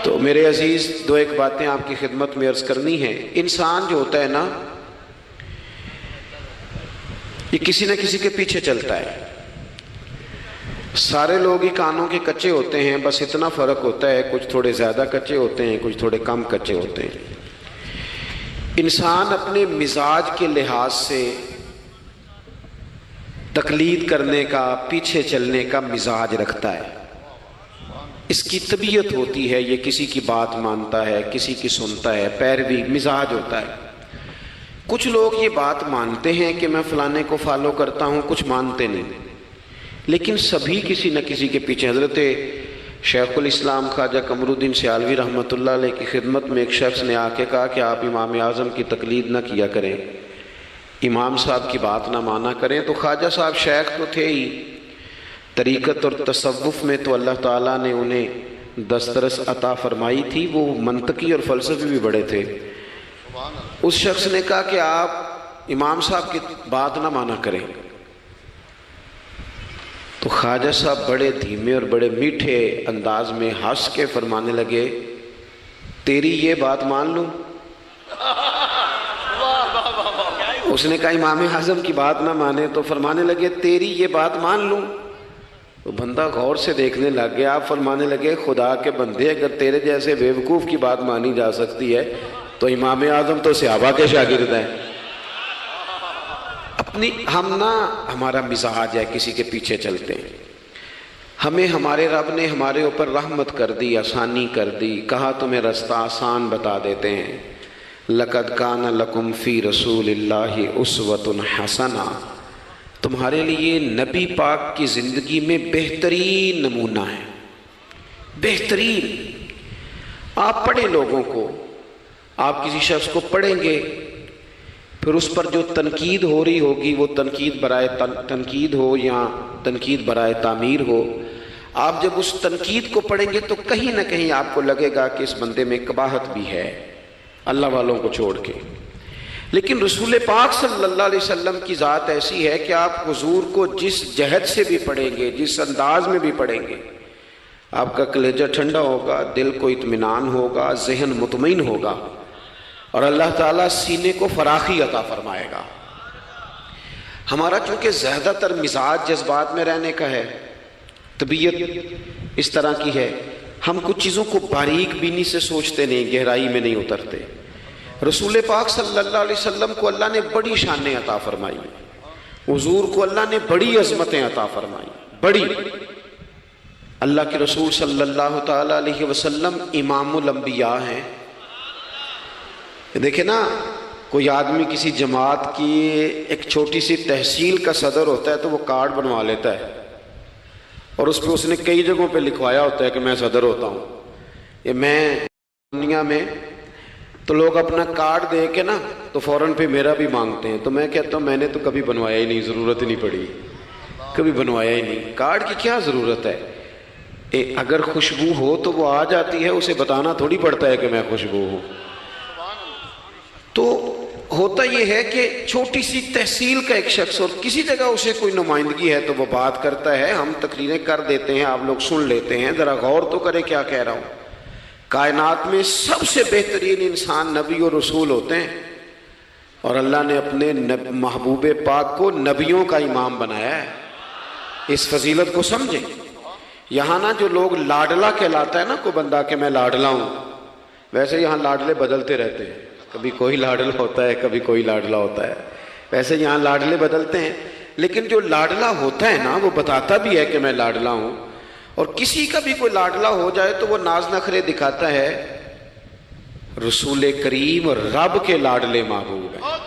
تو میرے عزیز دو ایک باتیں آپ کی خدمت میں عرض کرنی ہیں۔ انسان جو ہوتا ہے نا، یہ کسی نہ کسی کے پیچھے چلتا ہے۔ سارے لوگ ہی کانوں کے کچے ہوتے ہیں، بس اتنا فرق ہوتا ہے، کچھ تھوڑے زیادہ کچے ہوتے ہیں، کچھ تھوڑے کم کچے ہوتے ہیں۔ انسان اپنے مزاج کے لحاظ سے تقلید کرنے کا، پیچھے چلنے کا مزاج رکھتا ہے۔ اس کی طبیعت ہوتی ہے، یہ کسی کی بات مانتا ہے، کسی کی سنتا ہے، پیروی مزاج ہوتا ہے۔ کچھ لوگ یہ بات مانتے ہیں کہ میں فلانے کو فالو کرتا ہوں، کچھ مانتے نہیں، لیکن سبھی کسی نہ کسی کے پیچھے۔ حضرت شیخ الاسلام خواجہ قمر الدین سیالوی رحمۃ اللہ علیہ کی خدمت میں ایک شخص نے آ کے کہا کہ آپ امام اعظم کی تقلید نہ کیا کریں، امام صاحب کی بات نہ مانا کریں۔ تو خواجہ صاحب شیخ تو تھے ہی، طریقت اور تصوف میں تو اللہ تعالیٰ نے انہیں دسترس عطا فرمائی تھی، وہ منطقی اور فلسفی بھی بڑے تھے۔ اس شخص نے کہا کہ آپ امام صاحب کی بات نہ مانا کریں۔ تو خواجہ صاحب بڑے دھیمے اور بڑے میٹھے انداز میں ہنس کے فرمانے لگے، تیری یہ بات مان لوں؟ اس نے کہا امام اعظم کی بات نہ مانے، تو فرمانے لگے تیری یہ بات مان لوں؟ تو بندہ غور سے دیکھنے لگ گیا، آپ فرمانے لگے خدا کے بندے، اگر تیرے جیسے بیوقوف کی بات مانی جا سکتی ہے تو امام اعظم تو صحابہ کے شاگرد ہیں۔ ہمارا مزاج ہے، کسی کے پیچھے چلتے ہیں۔ ہمیں ہمارے رب نے ہمارے اوپر رحمت کر دی، آسانی کر دی، کہا تمہیں رستہ آسان بتا دیتے ہیں۔ لَقَدْ كَانَ لَكُمْ فِي رَسُولِ اللَّهِ أُسْوَةٌ حَسَنَةٌ، تمہارے لیے نبی پاک کی زندگی میں بہترین نمونہ ہے، بہترین۔ آپ پڑھیں لوگوں کو، آپ کسی شخص کو پڑھیں گے، پھر اس پر جو تنقید ہو رہی ہوگی وہ تنقید برائے تنقید ہو یا تنقید برائے تعمیر ہو، آپ جب اس تنقید کو پڑھیں گے تو کہیں نہ کہیں آپ کو لگے گا کہ اس بندے میں قباحت بھی ہے، اللہ والوں کو چھوڑ کے۔ لیکن رسول پاک صلی اللہ علیہ وسلم کی ذات ایسی ہے کہ آپ حضور کو جس جہت سے بھی پڑھیں گے، جس انداز میں بھی پڑھیں گے، آپ کا کلیجہ ٹھنڈا ہوگا، دل کو اطمینان ہوگا، ذہن مطمئن ہوگا، اور اللہ تعالیٰ سینے کو فراخی عطا فرمائے گا۔ ہمارا چونکہ زیادہ تر مزاج جذبات میں رہنے کا ہے، طبیعت اس طرح کی ہے، ہم کچھ چیزوں کو باریک بینی سے سوچتے نہیں، گہرائی میں نہیں اترتے۔ رسول پاک صلی اللہ علیہ وسلم کو اللہ نے بڑی شانیں عطا فرمائی، حضور کو اللہ نے بڑی عظمتیں عطا فرمائی، بڑی۔ اللہ کے رسول صلی اللہ تعالیٰ علیہ وسلم امام الانبیاء ہیں۔ دیکھیں نا، کوئی آدمی کسی جماعت کی ایک چھوٹی سی تحصیل کا صدر ہوتا ہے تو وہ کارڈ بنوا لیتا ہے، اور اس پہ اس نے کئی جگہوں پہ لکھوایا ہوتا ہے کہ میں صدر ہوتا ہوں، یہ میں دنیا میں، تو لوگ اپنا کارڈ دے کے نا تو فوراً پہ میرا بھی مانگتے ہیں۔ تو میں کہتا ہوں میں نے تو کبھی بنوایا ہی نہیں، ضرورت ہی نہیں پڑی، کبھی بنوایا ہی نہیں، کارڈ کی کیا ضرورت ہے؟ اگر خوشبو ہو تو وہ آ جاتی ہے، اسے بتانا تھوڑی پڑتا ہے کہ میں خوشبو ہوں۔ تو ہوتا یہ ہے کہ چھوٹی سی تحصیل کا ایک شخص اور کسی جگہ اسے کوئی نمائندگی ہے تو وہ بات کرتا ہے، ہم تقریریں کر دیتے ہیں، آپ لوگ سن لیتے ہیں، ذرا غور تو کریں کیا کہہ رہا ہوں۔ کائنات میں سب سے بہترین انسان نبی اور رسول ہوتے ہیں، اور اللہ نے اپنے محبوب پاک کو نبیوں کا امام بنایا ہے۔ اس فضیلت کو سمجھیں۔ یہاں نا جو لوگ لاڈلا کہلاتا ہے نا کوئی بندہ کہ میں لاڈلا ہوں، ویسے یہاں لاڈلے بدلتے رہتے ہیں، کبھی کوئی لاڈلا ہوتا ہے، کبھی کوئی لاڈلا ہوتا ہے، ویسے یہاں لاڈلے بدلتے ہیں، لیکن جو لاڈلا ہوتا ہے نا وہ بتاتا بھی ہے کہ میں لاڈلا ہوں۔ اور کسی کا بھی کوئی لاڈلا ہو جائے تو وہ ناز نخرے دکھاتا ہے، رسول کریم اور رب کے لاڈلے محبوب ہیں۔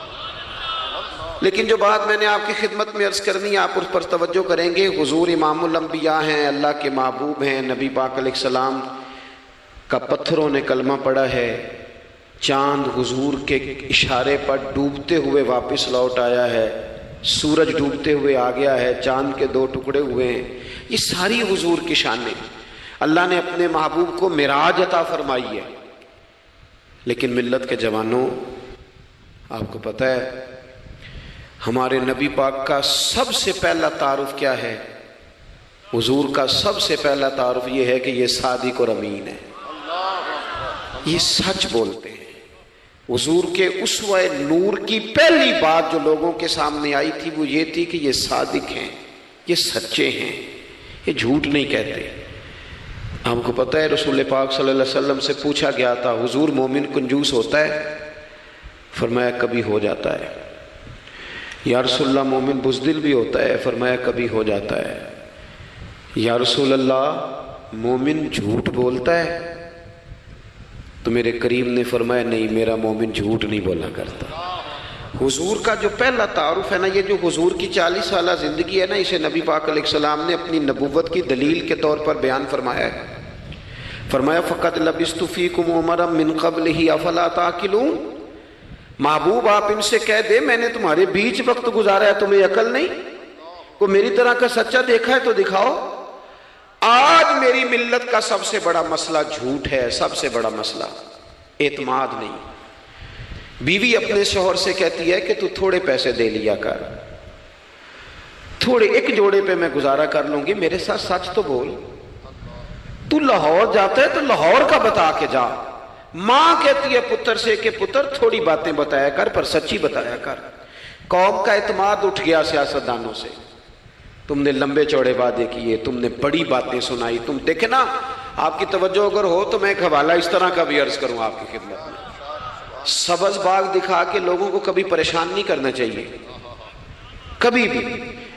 لیکن جو بات میں نے آپ کی خدمت میں عرض کرنی ہے، آپ اس پر توجہ کریں گے۔ حضور امام الانبیاء ہیں، اللہ کے محبوب ہیں، نبی پاک علیہ السلام کا پتھروں نے کلمہ پڑھا ہے، چاند حضور کے اشارے پر ڈوبتے ہوئے واپس لوٹ آیا ہے، سورج ڈوبتے ہوئے آ گیا ہے، چاند کے 2 ٹکڑے ہوئے ہیں، یہ ساری حضور کی شانیں۔ اللہ نے اپنے محبوب کو معراج عطا فرمائی ہے۔ لیکن ملت کے جوانوں، آپ کو پتہ ہے ہمارے نبی پاک کا سب سے پہلا تعارف کیا ہے؟ حضور کا سب سے پہلا تعارف یہ ہے کہ یہ صادق اور امین ہے۔ یہ سچ بولتے ہیں۔ حضور کے اسوہ نور کی پہلی بات جو لوگوں کے سامنے آئی تھی وہ یہ تھی کہ یہ صادق ہیں، یہ سچے ہیں، یہ جھوٹ نہیں کہتے۔ ہم کو پتہ ہے رسول پاک صلی اللہ علیہ وسلم سے پوچھا گیا تھا حضور مومن کنجوس ہوتا ہے؟ فرمایا کبھی ہو جاتا ہے۔ یا رسول اللہ مومن بزدل بھی ہوتا ہے؟ فرمایا کبھی ہو جاتا ہے۔ یا رسول اللہ مومن جھوٹ بولتا ہے؟ تو میرے کریم نے فرمایا نہیں، میرا مومن جھوٹ نہیں بولا کرتا۔ حضور کا جو پہلا تعارف ہے نا، یہ جو حضور کی 40 سالہ زندگی ہے نا، اسے نبی پاک علیہ السلام نے اپنی نبوت کی دلیل کے طور پر بیان فرمایا ہے۔ فرمایا فَقَدْ لَبِثْتُ فِيكُمْ عُمَرًا مِّن قَبْلِهِ أَفَلَا تَعْقِلُونَ۔ محبوب آپ ان سے کہہ دے میں نے تمہارے بیچ وقت گزارا ہے، تمہیں عقل نہیں؟ کوئی میری طرح کا سچا دیکھا ہے تو دکھاؤ۔ آج میری ملت کا سب سے بڑا مسئلہ جھوٹ ہے، سب سے بڑا مسئلہ اعتماد نہیں۔ بیوی اپنے شوہر سے کہتی ہے کہ تو تھوڑے پیسے دے لیا کر، تھوڑے ایک جوڑے پہ میں گزارا کر لوں گی، میرے ساتھ سچ تو بول۔ تو لاہور جاتا ہے تو لاہور کا بتا کے جا۔ ماں کہتی ہے پتر سے کہ پتر تھوڑی باتیں بتایا کر پر سچی بتایا کر۔ قوم کا اعتماد اٹھ گیا سیاستدانوں سے، تم نے لمبے چوڑے وعدے کیے، تم نے بڑی باتیں سنائی۔ تم دیکھیں نا، آپ کی توجہ اگر ہو تو میں ایک حوالہ اس طرح کا بھی عرض کروں آپ کی خدمت میں۔ سبز باغ دکھا کے لوگوں کو کبھی پریشان نہیں کرنا چاہیے، کبھی بھی۔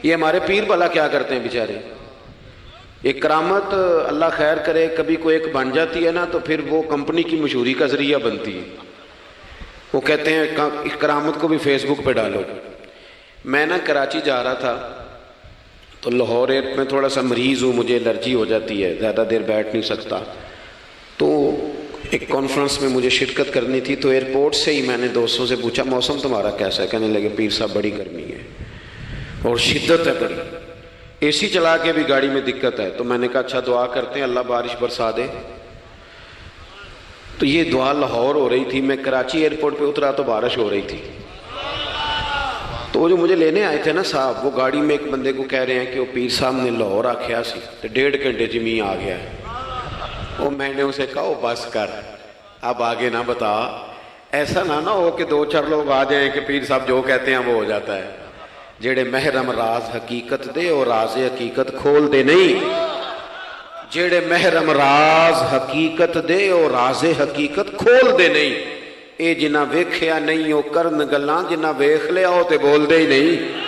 یہ ہمارے پیر بھلا کیا کرتے ہیں بیچارے، ایک کرامت اللہ خیر کرے کبھی کوئی ایک بن جاتی ہے نا تو پھر وہ کمپنی کی مشہوری کا ذریعہ بنتی ہے۔ وہ کہتے ہیں اس کرامت کو بھی فیس بک پہ ڈالو۔ میں نا کراچی جا رہا تھا تو لاہور میں تھوڑا سا مریض ہوں، مجھے الرجی ہو جاتی ہے، زیادہ دیر بیٹھ نہیں سکتا، تو ایک کانفرنس میں مجھے شرکت کرنی تھی۔ تو ایئرپورٹ سے ہی میں نے دوستوں سے پوچھا موسم تمہارا کیسا ہے؟ کہنے لگے پیر صاحب بڑی گرمی ہے اور شدت ہے بڑی، اے سی چلا کے بھی گاڑی میں دقت ہے۔ تو میں نے کہا اچھا دعا کرتے ہیں اللہ بارش برسا دے۔ تو یہ دعا لاہور ہو رہی تھی، میں کراچی ایئرپورٹ پہ اترا تو بارش ہو رہی تھی۔ تو وہ جو مجھے لینے آئے تھے نا صاحب، وہ گاڑی میں ایک بندے کو کہہ رہے ہیں کہ وہ پیر صاحب نے لاہور آکھیا سی تو 1.5 گھنٹے جمی آ گیا ہے۔ وہ میں نے اسے کہا بس کر، اب آگے نہ بتا، ایسا نہ ہو کہ 2-4 لوگ آ جائیں کہ پیر صاحب جو کہتے ہیں وہ ہو جاتا ہے۔ جیڑے محرم راز حقیقت دے اور راز حقیقت کھول دے نہیں، جیڑے محرم راز حقیقت دے اور راز حقیقت کھول دے نہیں، اے جنہ ویکھیا نہیں او کرن گلاں، جنہ ویکھ لیا ہو تے بول دے ہی نہیں۔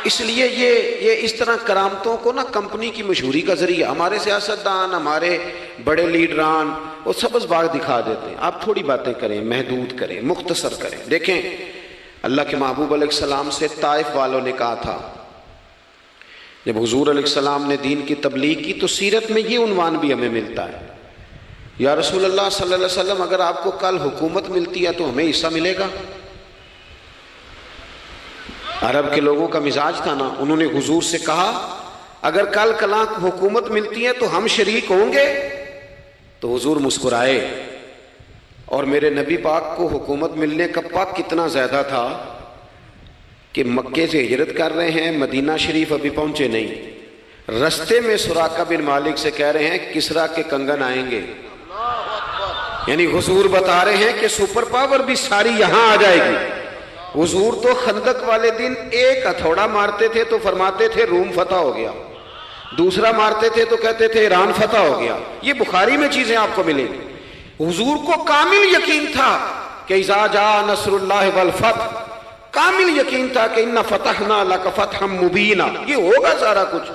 اس لیے یہ اس طرح کرامتوں کو نا کمپنی کی مشہوری کا ذریعہ، ہمارے سیاستدان، ہمارے بڑے لیڈران وہ سبز باغ دکھا دیتے ہیں۔ آپ تھوڑی باتیں کریں، محدود کریں، مختصر کریں۔ دیکھیں اللہ کے محبوب علیہ السلام سے طائف والوں نے کہا تھا، جب حضور علیہ السلام نے دین کی تبلیغ کی تو سیرت میں یہ عنوان بھی ہمیں ملتا ہے، یا رسول اللہ صلی اللہ علیہ وسلم اگر آپ کو کل حکومت ملتی ہے تو ہمیں حصہ ملے گا؟ عرب کے لوگوں کا مزاج تھا نا، انہوں نے حضور سے کہا اگر کل کلاں حکومت ملتی ہے تو ہم شریک ہوں گے؟ تو حضور مسکرائے، اور میرے نبی پاک کو حکومت ملنے کا پاک کتنا زیادہ تھا کہ مکے سے ہجرت کر رہے ہیں، مدینہ شریف ابھی پہنچے نہیں، رستے میں سراقہ بن مالک سے کہہ رہے ہیں کسرا کے کنگن آئیں گے، یعنی حضور بتا رہے ہیں کہ سپر پاور بھی ساری یہاں آ جائے گی۔ حضور تو خندق والے دن ایک ہتھوڑا مارتے تھے تو فرماتے تھے روم فتح ہو گیا، دوسرا مارتے تھے تو کہتے تھے ایران فتح ہو گیا۔ یہ بخاری میں چیزیں آپ کو ملیں گی۔ حضور کو کامل یقین تھا کہ اذا جاء نصر اللہ والفتح، کامل یقین تھا کہ ان فتحنا لک فتحا مبینا، یہ ہوگا سارا کچھ۔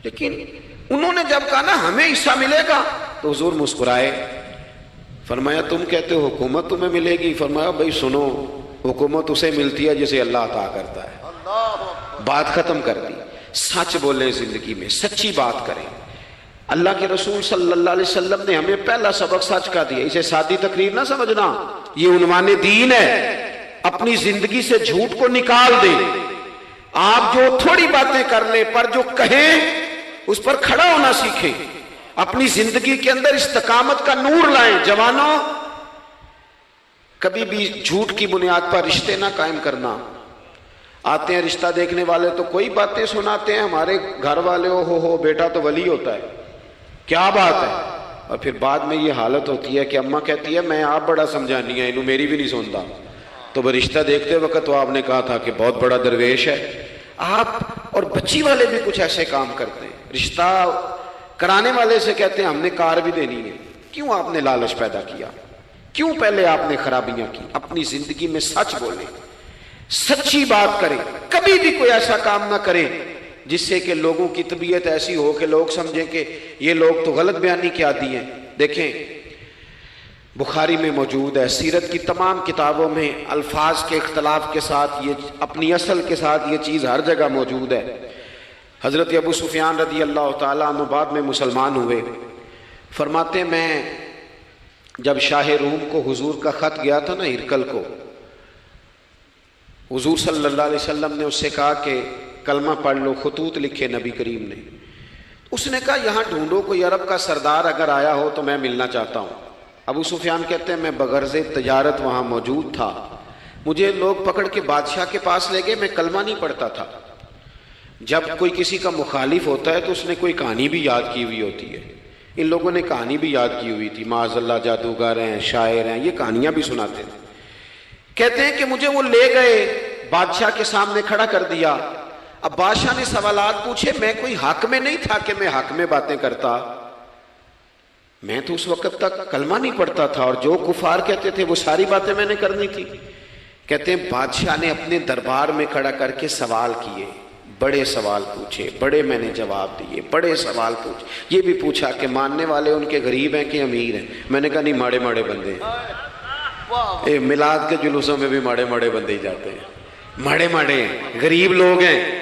لیکن انہوں نے جب کہا نا ہمیں حصہ ملے گا تو حضور مسکرائے، فرمایا تم کہتے ہو حکومت تمہیں ملے گی؟ فرمایا بھائی سنو، حکومت اسے ملتی ہے جسے اللہ عطا کرتا ہے۔ بات ختم کر دی۔ سچ بولیں زندگی میں، سچی بات کریں۔ اللہ کے رسول صلی اللہ علیہ وسلم نے ہمیں پہلا سبق سچ کا دیا، اسے سادی تقریر نہ سمجھنا، یہ عنوان دین ہے۔ اپنی زندگی سے جھوٹ کو نکال دیں۔ آپ جو تھوڑی باتیں کر لیں پر جو کہیں اس پر کھڑا ہونا سیکھیں، اپنی زندگی کے اندر استقامت کا نور لائیں۔ جوانوں، کبھی بھی جھوٹ کی بنیاد پر رشتے نہ قائم کرنا۔ آتے ہیں رشتہ دیکھنے والے تو کوئی باتیں سناتے ہیں، ہمارے گھر والے ہو بیٹا تو ولی ہوتا ہے، کیا بات ہے، اور پھر بعد میں یہ حالت ہوتی ہے کہ اماں کہتی ہے میں آپ بڑا سمجھانی ہے انہوں میری بھی نہیں سنتا، تو وہ رشتہ دیکھتے وقت تو آپ نے کہا تھا کہ بہت بڑا درویش ہے آپ۔ اور بچی والے بھی کچھ ایسے کام کرتے ہیں، رشتہ کرانے والے سے کہتے ہیں ہم نے کار بھی دینی ہے۔ کیوں آپ نے لالچ پیدا کیا؟ کیوں پہلے آپ نے خرابیاں کی؟ اپنی زندگی میں سچ بولیں، سچی بات کریں، کبھی بھی کوئی ایسا کام نہ کریں جس سے کہ لوگوں کی طبیعت ایسی ہو کہ لوگ سمجھیں کہ یہ لوگ تو غلط بیانی کے عادی ہیں۔ دیکھیں بخاری میں موجود ہے، سیرت کی تمام کتابوں میں الفاظ کے اختلاف کے ساتھ یہ اپنی اصل کے ساتھ یہ چیز ہر جگہ موجود ہے۔ حضرت ابو سفیان رضی اللہ تعالیٰ عنہ بعد میں مسلمان ہوئے، فرماتے ہیں میں جب شاہ روم کو حضور کا خط گیا تھا نا ہرقل کو، حضور صلی اللہ علیہ وسلم نے اس سے کہا کہ کلمہ پڑھ لو، خطوط لکھے نبی کریم نے۔ اس نے کہا یہاں ڈھونڈو کوئی عرب کا سردار اگر آیا ہو تو میں ملنا چاہتا ہوں۔ ابو سفیان کہتے ہیں میں بغرض تجارت وہاں موجود تھا، مجھے لوگ پکڑ کے بادشاہ کے پاس لے گئے، میں کلمہ نہیں پڑھتا تھا۔ جب کوئی کسی کا مخالف ہوتا ہے تو اس نے کوئی کہانی بھی یاد کی ہوئی ہوتی ہے، ان لوگوں نے کہانی بھی یاد کی ہوئی تھی، معاذ اللہ جادوگر ہیں، شاعر ہیں، یہ کہانیاں بھی سناتے تھے۔ کہتے ہیں کہ مجھے وہ لے گئے، بادشاہ کے سامنے کھڑا کر دیا۔ اب بادشاہ نے سوالات پوچھے، میں کوئی حق میں نہیں تھا کہ میں حق میں باتیں کرتا، میں تو اس وقت تک کلمہ نہیں پڑھتا تھا اور جو کفار کہتے تھے وہ ساری باتیں میں نے کرنی تھی۔ کہتے ہیں بادشاہ نے اپنے دربار میں کھڑا کر کے سوال کیے، بڑے سوال پوچھے، بڑے میں نے جواب دیے، بڑے سوال پوچھے۔ یہ بھی پوچھا کہ ماننے والے ان کے غریب ہیں کہ امیر ہیں؟ میں نے کہا نہیں، ماڑے ماڑے بندے ہیں۔ میلاد کے جلوسوں میں بھی ماڑے ماڑے بندے ہی جاتے ہیں، ماڑے ماڑے ہیں، غریب لوگ ہیں۔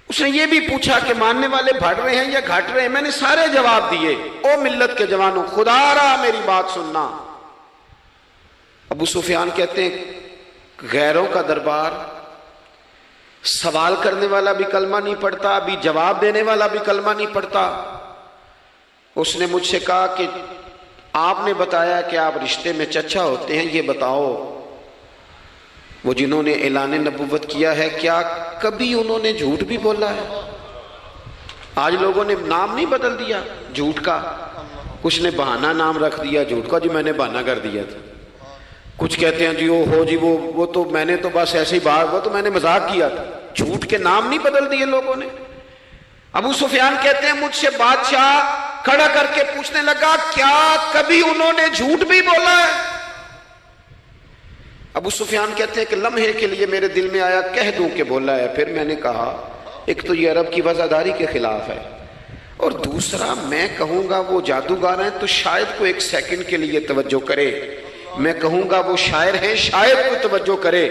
اس نے یہ بھی پوچھا کہ ماننے والے بڑھ رہے ہیں یا گھٹ رہے ہیں؟ میں نے سارے جواب دیے۔ او ملت کے جوانوں، خدا را میری بات سننا۔ ابو سفیان کہتے ہیں غیروں کا دربار، سوال کرنے والا بھی کلمہ نہیں پڑھتا، ابھی جواب دینے والا بھی کلمہ نہیں پڑھتا۔ اس نے مجھ سے کہا کہ آپ نے بتایا کہ آپ رشتے میں چچا ہوتے ہیں، یہ بتاؤ وہ جنہوں نے اعلان نبوت کیا ہے کیا کبھی انہوں نے جھوٹ بھی بولا ہے؟ آج لوگوں نے نام نہیں بدل دیا جھوٹ کا، کچھ نے بہانہ نام رکھ دیا جھوٹ کا، جی میں نے بہانہ کر دیا تھا۔ کچھ کہتے ہیں جی وہ تو میں نے تو بس ایسے ہی بات، وہ تو میں نے مذاق کیا تھا۔ جھوٹ کے نام نہیں بدل دیے لوگوں نے۔ ابو سفیان کہتے ہیں مجھ سے بادشاہ کھڑا کر کے پوچھنے لگا کیا کبھی انہوں نے جھوٹ بھی بولا ہے؟ ابو سفیان کہتے ہیں کہ لمحے کے لیے میرے دل میں آیا کہہ دوں کہ بولا ہے۔ پھر میں نے کہا ایک تو یہ عرب کی وفاداری کے خلاف ہے، اور دوسرا میں کہوں گا وہ جادوگر ہیں تو شاید کو ایک سیکنڈ کے لیے توجہ کرے، میں کہوں گا وہ شاعر ہیں شاید کو توجہ کرے،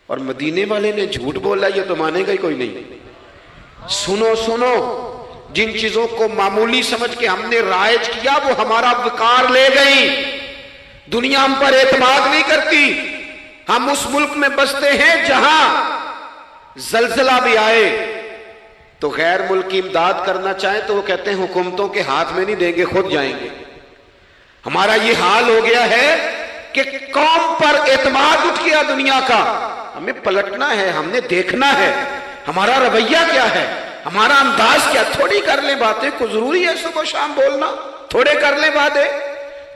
اور مدینے والے نے جھوٹ بولا یہ تو مانے گا ہی کوئی نہیں۔ سنو سنو، جن چیزوں کو معمولی سمجھ کے ہم نے رائج کیا وہ ہمارا وقار لے گئی، دنیا ہم پر اعتماد نہیں کرتی۔ ہم اس ملک میں بستے ہیں جہاں زلزلہ بھی آئے تو غیر ملکی امداد کرنا چاہیں تو وہ کہتے ہیں حکومتوں کے ہاتھ میں نہیں دیں گے، خود جائیں گے۔ ہمارا یہ حال ہو گیا ہے کہ قوم پر اعتماد اٹھ گیا دنیا کا۔ ہمیں پلٹنا ہے، ہم نے دیکھنا ہے ہمارا رویہ کیا ہے، ہمارا انداز کیا۔ تھوڑی کر لیں باتیں، کو ضروری ہے صبح شام بولنا؟ تھوڑے کر لیں باتیں،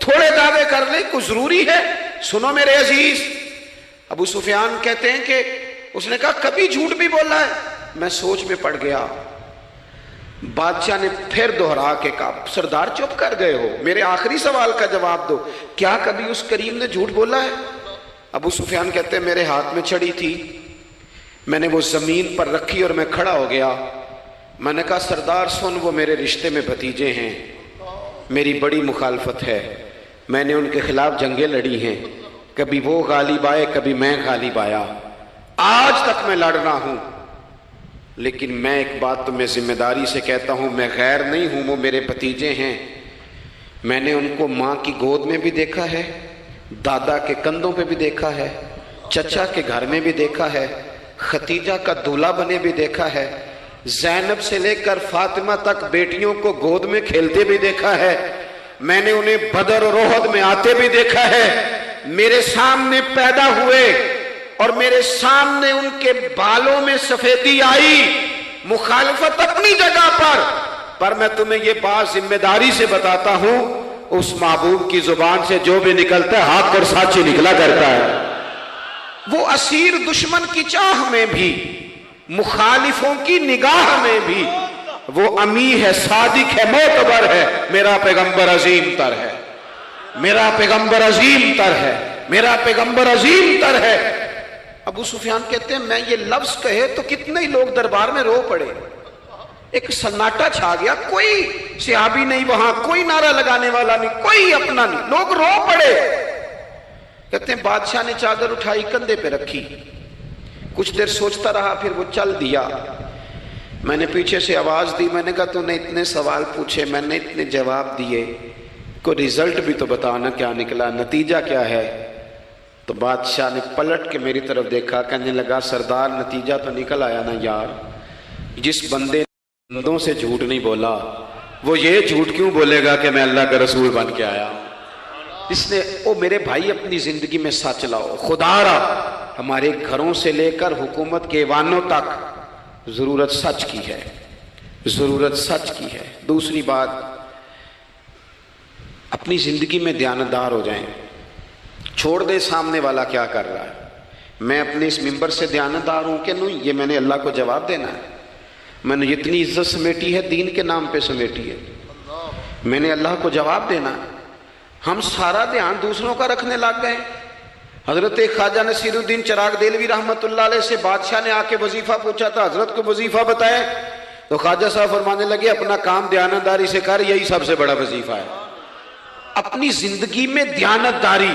تھوڑے دعوے کر لیں، کو ضروری ہے؟ سنو میرے عزیز، ابو سفیان کہتے ہیں کہ اس نے کہا کبھی جھوٹ بھی بولا ہے؟ میں سوچ میں پڑ گیا۔ بادشاہ نے پھر دوہرا کے کہا سردار چپ کر گئے ہو، میرے آخری سوال کا جواب دو، کیا کبھی اس کریم نے جھوٹ بولا ہے؟ ابو سفیان کہتے ہیں میرے ہاتھ میں چھڑی تھی، میں نے وہ زمین پر رکھی اور میں کھڑا ہو گیا۔ میں نے کہا سردار سن، وہ میرے رشتے میں بھتیجے ہیں، میری بڑی مخالفت ہے، میں نے ان کے خلاف جنگیں لڑی ہیں، کبھی وہ غالب آئے کبھی میں غالب آیا، آج تک میں لڑ رہا ہوں، لیکن میں ایک بات تمہیں ذمہ داری سے کہتا ہوں، میں غیر نہیں ہوں، وہ میرے بھتیجے ہیں۔ میں نے ان کو ماں کی گود میں بھی دیکھا ہے، دادا کے کندھوں پہ بھی دیکھا ہے، چچا کے گھر میں بھی دیکھا ہے، ختیجہ کا دولہا بنے بھی دیکھا ہے، زینب سے لے کر فاطمہ تک بیٹیوں کو گود میں کھیلتے بھی دیکھا ہے، میں نے انہیں بدر اور احد میں آتے بھی دیکھا ہے، میرے سامنے پیدا ہوئے اور میرے سامنے ان کے بالوں میں سفیدی آئی۔ مخالفت اپنی جگہ پر، پر میں تمہیں یہ بات ذمہ داری سے بتاتا ہوں، اس محبوب کی زبان سے جو بھی نکلتا ہے حق اور سچ ہی نکلا کرتا ہے۔ وہ اسیر دشمن کی چاہ میں بھی، مخالفوں کی نگاہ میں بھی وہ امی ہے، صادق ہے، معتبر ہے، میرا پیغمبر عظیم تر ہے، میرا پیغمبر عظیم تر ہے، میرا پیغمبر عظیم تر ہے۔ ابو سفیان کہتے ہیں میں یہ لفظ کہے تو کتنے ہی لوگ دربار میں رو پڑے، ایک سناٹا چھا گیا، کوئی صحابی نہیں وہاں، کوئی نعرہ لگانے والا نہیں، کوئی اپنا نہیں، لوگ رو پڑے۔ کہتے ہیں بادشاہ نے چادر اٹھائی کندھے پہ رکھی، کچھ دیر سوچتا رہا، پھر وہ چل دیا۔ میں نے پیچھے سے آواز دی، میں نے کہا تو نے اتنے سوال پوچھے، میں نے اتنے جواب دیے، کوئی رزلٹ بھی تو بتانا کیا نکلا، نتیجہ کیا ہے؟ تو بادشاہ نے پلٹ کے میری طرف دیکھا، کہنے لگا سردار نتیجہ تو نکل آیا نا یار، جس بندے نے بندوں سے جھوٹ نہیں بولا وہ یہ جھوٹ کیوں بولے گا کہ میں اللہ کا رسول بن کے آیا؟ اس نے او میرے بھائی اپنی زندگی میں سچ لاؤ، خدا را ہمارے گھروں سے لے کر حکومت کے ایوانوں تک ضرورت سچ کی ہے، ضرورت سچ کی ہے۔ دوسری بات، اپنی زندگی میں دیانتدار ہو جائیں، چھوڑ دے سامنے والا کیا کر رہا ہے، میں اپنے اس ممبر سے دیانتدار ہوں کہ نہیں، یہ میں نے اللہ کو جواب دینا ہے۔ میں نے اتنی عزت سمیٹی ہے، دین کے نام پہ سمیٹی ہے، میں نے اللہ کو جواب دینا ہے۔ ہم سارا دھیان دوسروں کا رکھنے لگ گئے۔ حضرت خواجہ نصیر الدین چراغ دہلوی رحمۃ اللہ علیہ سے بادشاہ نے آ کے وظیفہ پوچھا تھا، حضرت کو وظیفہ بتائے، تو خواجہ صاحب فرمانے لگے اپنا کام دیانتداری سے کر، یہی سب سے بڑا وظیفہ ہے۔ اپنی زندگی میں دیانتداری،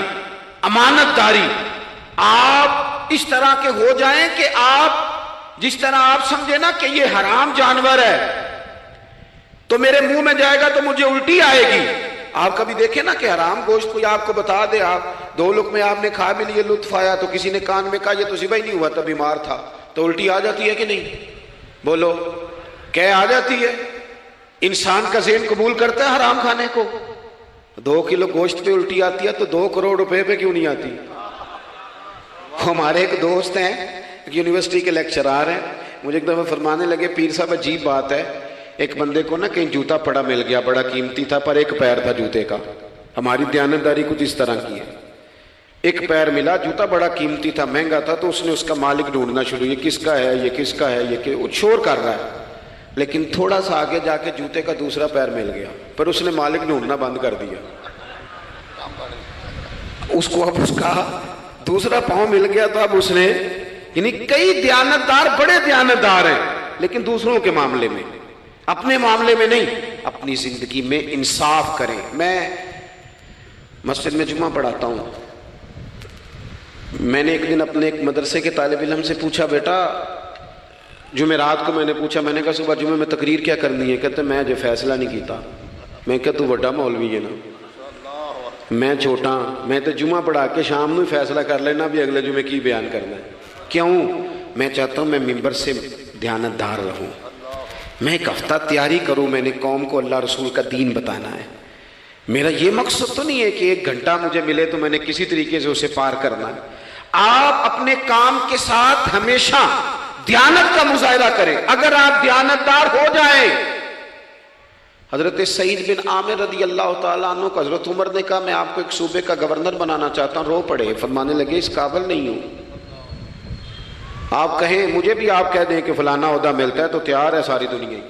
امانت داری، آپ اس طرح کے ہو جائیں کہ آپ جس طرح آپ سمجھے نا کہ یہ حرام جانور ہے تو میرے منہ میں جائے گا تو مجھے الٹی آئے گی۔ آپ کبھی دیکھیں نا کہ حرام گوشت کوئی آپ کو بتا دے، آپ دو لقمے آپ نے کھا بھی لیے، لطف آیا، تو کسی نے کان میں کہا یہ تو ذبح ہی نہیں ہوا تھا، بیمار تھا، تو الٹی آ جاتی ہے کہ نہیں؟ بولو کہ آ جاتی ہے؟ انسان کا ذہن قبول کرتا ہے حرام کھانے کو؟ 2 کلو گوشت پہ الٹی آتی ہے تو 2 کروڑ روپے پہ کیوں نہیں آتی؟ ہمارے ایک دوست ہیں، ایک یونیورسٹی کے لیکچرار ہیں، مجھے ایک دفعہ فرمانے لگے پیر صاحب عجیب بات ہے، ایک بندے کو نا کہیں جوتا پڑا مل گیا، بڑا قیمتی تھا پر ایک پیر تھا جوتے کا۔ ہماری دیانتداری کچھ اس طرح کی ہے، ایک پیر ملا، جوتا بڑا قیمتی تھا، مہنگا تھا، تو اس نے اس کا مالک ڈھونڈنا شروع، یہ کس کا ہے، یہ کس کا ہے، یہ وہ شور کر رہا ہے، لیکن تھوڑا سا آگے جا کے جوتے کا دوسرا پیر مل گیا، پر اس نے مالک ڈھونڈنا بند کر دیا۔ اس کو اب اس کا دوسرا پاؤں مل گیا تو اب اس نے، یعنی کئی دیانتدار بڑے دیانتدار ہیں لیکن دوسروں کے معاملے میں، اپنے معاملے میں نہیں۔ اپنی زندگی میں انصاف کریں۔ میں مسجد میں جمعہ پڑھاتا ہوں، میں نے ایک دن اپنے ایک مدرسے کے طالب علم سے پوچھا، بیٹا جمعرات کو میں نے پوچھا، میں نے کہا صبح جمعہ میں تقریر کیا کرنی ہے؟ کہتے میں جو فیصلہ نہیں کیتا۔ میں کہا تو بڑا مولوی ہے نا، میں چھوٹا، میں تو جمعہ پڑھا کے شام میں فیصلہ کر لینا بھی اگلے جمعے کی بیان کرنا ہے۔ کیوں؟ میں چاہتا ہوں میں ممبر سے دیانتدار رہوں، میں ایک ہفتہ تیاری کروں، میں نے قوم کو اللہ رسول کا دین بتانا ہے۔ میرا یہ مقصد تو نہیں ہے کہ 1 گھنٹہ مجھے ملے تو میں نے کسی طریقے سے اسے پار کرنا ہے۔ آپ اپنے کام کے ساتھ ہمیشہ دیانت کا مظاہرہ کریں۔ اگر آپ دیانتدار ہو جائیں، حضرت سعید بن عامر رضی اللہ تعالیٰ عنہ کو حضرت عمر نے کہا میں آپ کو ایک صوبے کا گورنر بنانا چاہتا ہوں، رو پڑے، فرمانے لگے اس قابل نہیں ہوں۔ آپ کہیں مجھے بھی آپ کہہ دیں کہ فلانا عہدہ ملتا ہے تو تیار ہے ساری دنیا ہی،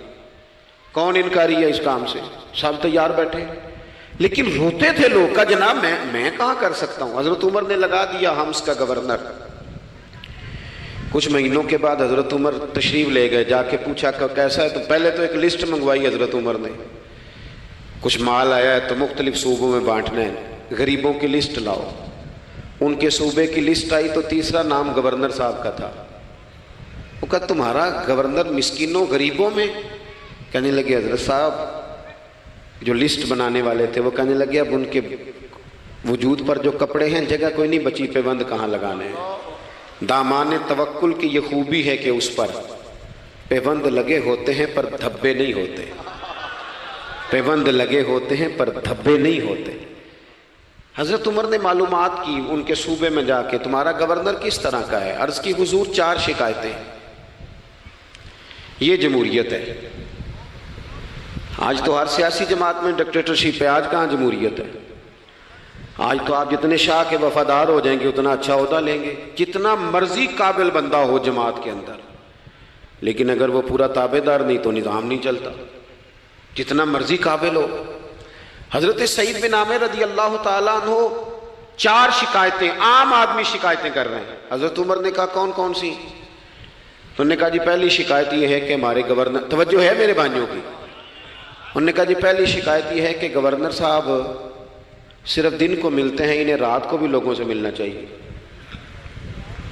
کون انکاری ہے اس کام سے، سب تیار بیٹھے، لیکن روتے تھے لوگ کا جناب میں کہاں کر سکتا ہوں۔ حضرت عمر نے لگا دیا ہمس کا گورنر۔ کچھ مہینوں کے بعد حضرت عمر تشریف لے گئے، جا کے پوچھا کہ کیسا ہے، تو پہلے تو ایک لسٹ منگوائی حضرت عمر نے، کچھ مال آیا ہے تو مختلف صوبوں میں بانٹنا ہے، غریبوں کی لسٹ لاؤ۔ ان کے صوبے کی لسٹ آئی تو تیسرا نام گورنر صاحب کا تھا۔ وہ کہا تمہارا گورنر مسکینوں غریبوں میں؟ کہنے لگے حضرت صاحب جو لسٹ بنانے والے تھے وہ کہنے لگے اب ان کے وجود پر جو کپڑے ہیں جگہ کوئی نہیں بچی، پیوند کہاں لگانے ہیں۔ دامان توکل کی یہ خوبی ہے کہ اس پر پیوند لگے ہوتے ہیں پر دھبے نہیں ہوتے، پیوند لگے ہوتے ہیں پر دھبے نہیں ہوتے۔ حضرت عمر نے معلومات کی ان کے صوبے میں جا کے، تمہارا گورنر کس طرح کا ہے؟ عرض کی حضور 4 شکایتیں، یہ جمہوریت ہے۔ آج تو ہر سیاسی جماعت میں ڈکٹیٹرشپ ہے، آج کہاں جمہوریت ہے؟ آج تو آپ جتنے شاہ کے وفادار ہو جائیں گے اتنا اچھا عہدہ لیں گے، جتنا مرضی قابل بندہ ہو جماعت کے اندر، لیکن اگر وہ پورا تابع دار نہیں تو نظام نہیں چلتا، جتنا مرضی قابل ہو۔ حضرت سعید بن عامر رضی اللہ تعالیٰ عنہ 4 شکایتیں، عام آدمی شکایتیں کر رہے ہیں۔ حضرت عمر نے کہا کون کون سی؟ انہوں نے کہا جی پہلی شکایت یہ ہے کہ ہمارے گورنر، توجہ ہے میرے بھائیوں کی، انہوں نے کہا جی پہلی شکایت یہ ہے کہ گورنر صاحب صرف دن کو ملتے ہیں، انہیں رات کو بھی لوگوں سے ملنا چاہیے۔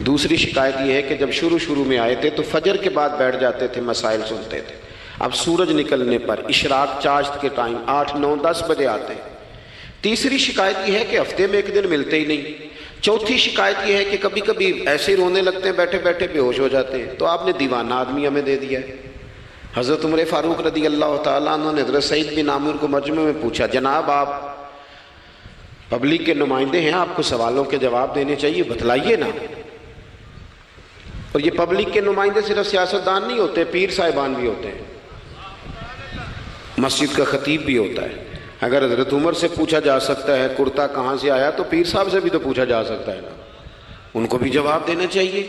دوسری شکایت یہ ہے کہ جب شروع میں آئے تھے تو فجر کے بعد بیٹھ جاتے تھے، مسائل سنتے تھے، اب سورج نکلنے پر اشراق چاشت کے ٹائم 8، 9، 10 بجے آتے ہیں۔ تیسری شکایت یہ ہے کہ ہفتے میں 1 دن ملتے ہی نہیں۔ چوتھی شکایت یہ ہے کہ کبھی کبھی ایسے ہی رونے لگتے ہیں، بیٹھے بیٹھے بے ہوش ہو جاتے ہیں۔ تو آپ نے دیوانہ آدمی ہمیں دے دیا ہے۔ حضرت عمر فاروق رضی اللہ تعالیٰ عنہ نے حضرت سعید بن عامر کو مجمع میں پوچھا، جناب آپ پبلک کے نمائندے ہیں، آپ کو سوالوں کے جواب دینے چاہیے، بتلائیے نا۔ اور یہ پبلک کے نمائندے صرف سیاستدان نہیں ہوتے، پیر صاحبان بھی ہوتے ہیں، مسجد کا خطیب بھی ہوتا ہے۔ اگر حضرت عمر سے پوچھا جا سکتا ہے کرتا کہاں سے آیا تو پیر صاحب سے بھی تو پوچھا جا سکتا ہے نا، ان کو بھی جواب دینا چاہیے،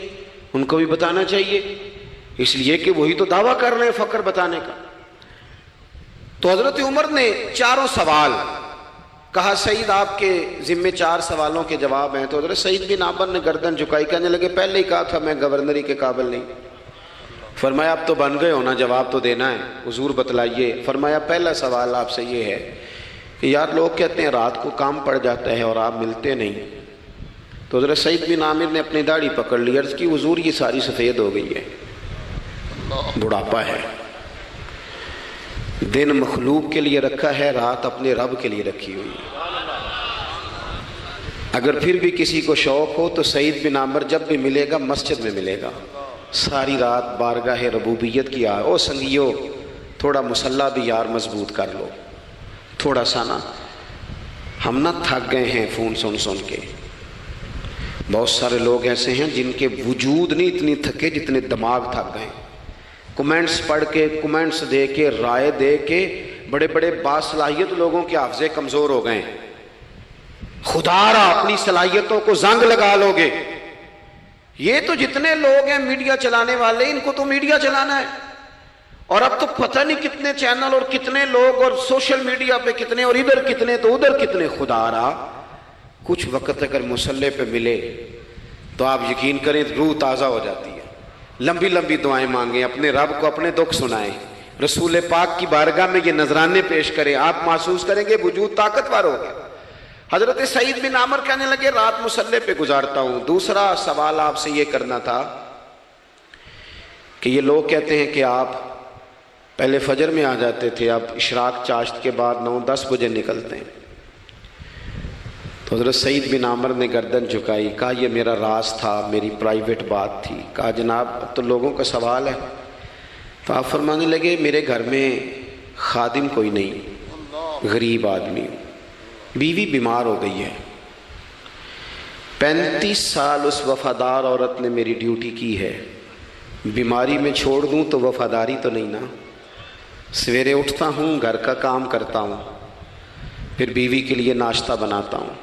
ان کو بھی بتانا چاہیے، اس لیے کہ وہی تو دعویٰ کر رہے ہیں فقر بتانے کا۔ تو حضرت عمر نے 4 سوال کہا، سعید آپ کے ذمے 4 سوالوں کے جواب ہیں۔ تو حضرت سعید بن عامر نے گردن جھکائی، کہنے لگے پہلے ہی کہا تھا میں گورنری کے قابل نہیں۔ فرمایا اب تو بن گئے ہونا، جواب تو دینا ہے، حضور بتلائیے۔ فرمایا پہلا سوال آپ سے یہ ہے کہ یار لوگ کہتے ہیں رات کو کام پڑ جاتا ہے اور آپ ملتے نہیں۔ تو حضرت سعید بن عامر نے اپنی داڑھی پکڑ لی، عرض کی حضور یہ ساری سفید ہو گئی ہے، بڑھاپا ہے، دن مخلوق کے لیے رکھا ہے، رات اپنے رب کے لیے رکھی ہوئی ہے۔ اگر پھر بھی کسی کو شوق ہو تو سعید بن عامر جب بھی ملے گا مسجد میں ملے گا، ساری رات بارگاہ ربوبیت کی او سنگیو تھوڑا مسلح بھی یار مضبوط کر لو، تھوڑا سا نا، ہم نہ تھک گئے ہیں فون سن کے۔ بہت سارے لوگ ایسے ہیں جن کے وجود نہیں اتنی تھکے جتنے دماغ تھک گئے، کمنٹس پڑھ کے، کمنٹس دے کے، رائے دے کے، بڑے بڑے باصلاحیت لوگوں کے حافظے کمزور ہو گئے۔ خدا را اپنی صلاحیتوں کو زنگ لگا لو گے۔ یہ تو جتنے لوگ ہیں میڈیا چلانے والے، ان کو تو میڈیا چلانا ہے، اور اب تو پتہ نہیں کتنے چینل اور کتنے لوگ اور سوشل میڈیا پہ کتنے، اور ادھر کتنے تو ادھر کتنے۔ خدا را کچھ وقت اگر مسلح پہ ملے تو آپ یقین کریں روح تازہ ہو جاتی ہے۔ لمبی لمبی دعائیں مانگیں، اپنے رب کو اپنے دکھ سنائیں، رسول پاک کی بارگاہ میں یہ نذرانے پیش کریں، آپ محسوس کریں گے وجود طاقتور ہو گیا۔ حضرت سعید بن عامر کہنے لگے رات مسلح پہ گزارتا ہوں۔ دوسرا سوال آپ سے یہ کرنا تھا کہ یہ لوگ کہتے ہیں کہ آپ پہلے فجر میں آ جاتے تھے، اب اشراق چاشت کے بعد 9، 10 بجے نکلتے ہیں۔ تو حضرت سعید بن عامر نے گردن جھکائی، کہا یہ میرا راز تھا، میری پرائیویٹ بات تھی۔ کہا جناب اب تو لوگوں کا سوال ہے۔ تو آپ فرمانے لگے میرے گھر میں خادم کوئی نہیں، غریب آدمی، بیوی بیمار ہو گئی ہے، 35 سال اس وفادار عورت نے میری ڈیوٹی کی ہے، بیماری میں چھوڑ دوں تو وفاداری تو نہیں نا۔ سویرے اٹھتا ہوں، گھر کا کام کرتا ہوں، پھر بیوی کے لیے ناشتہ بناتا ہوں،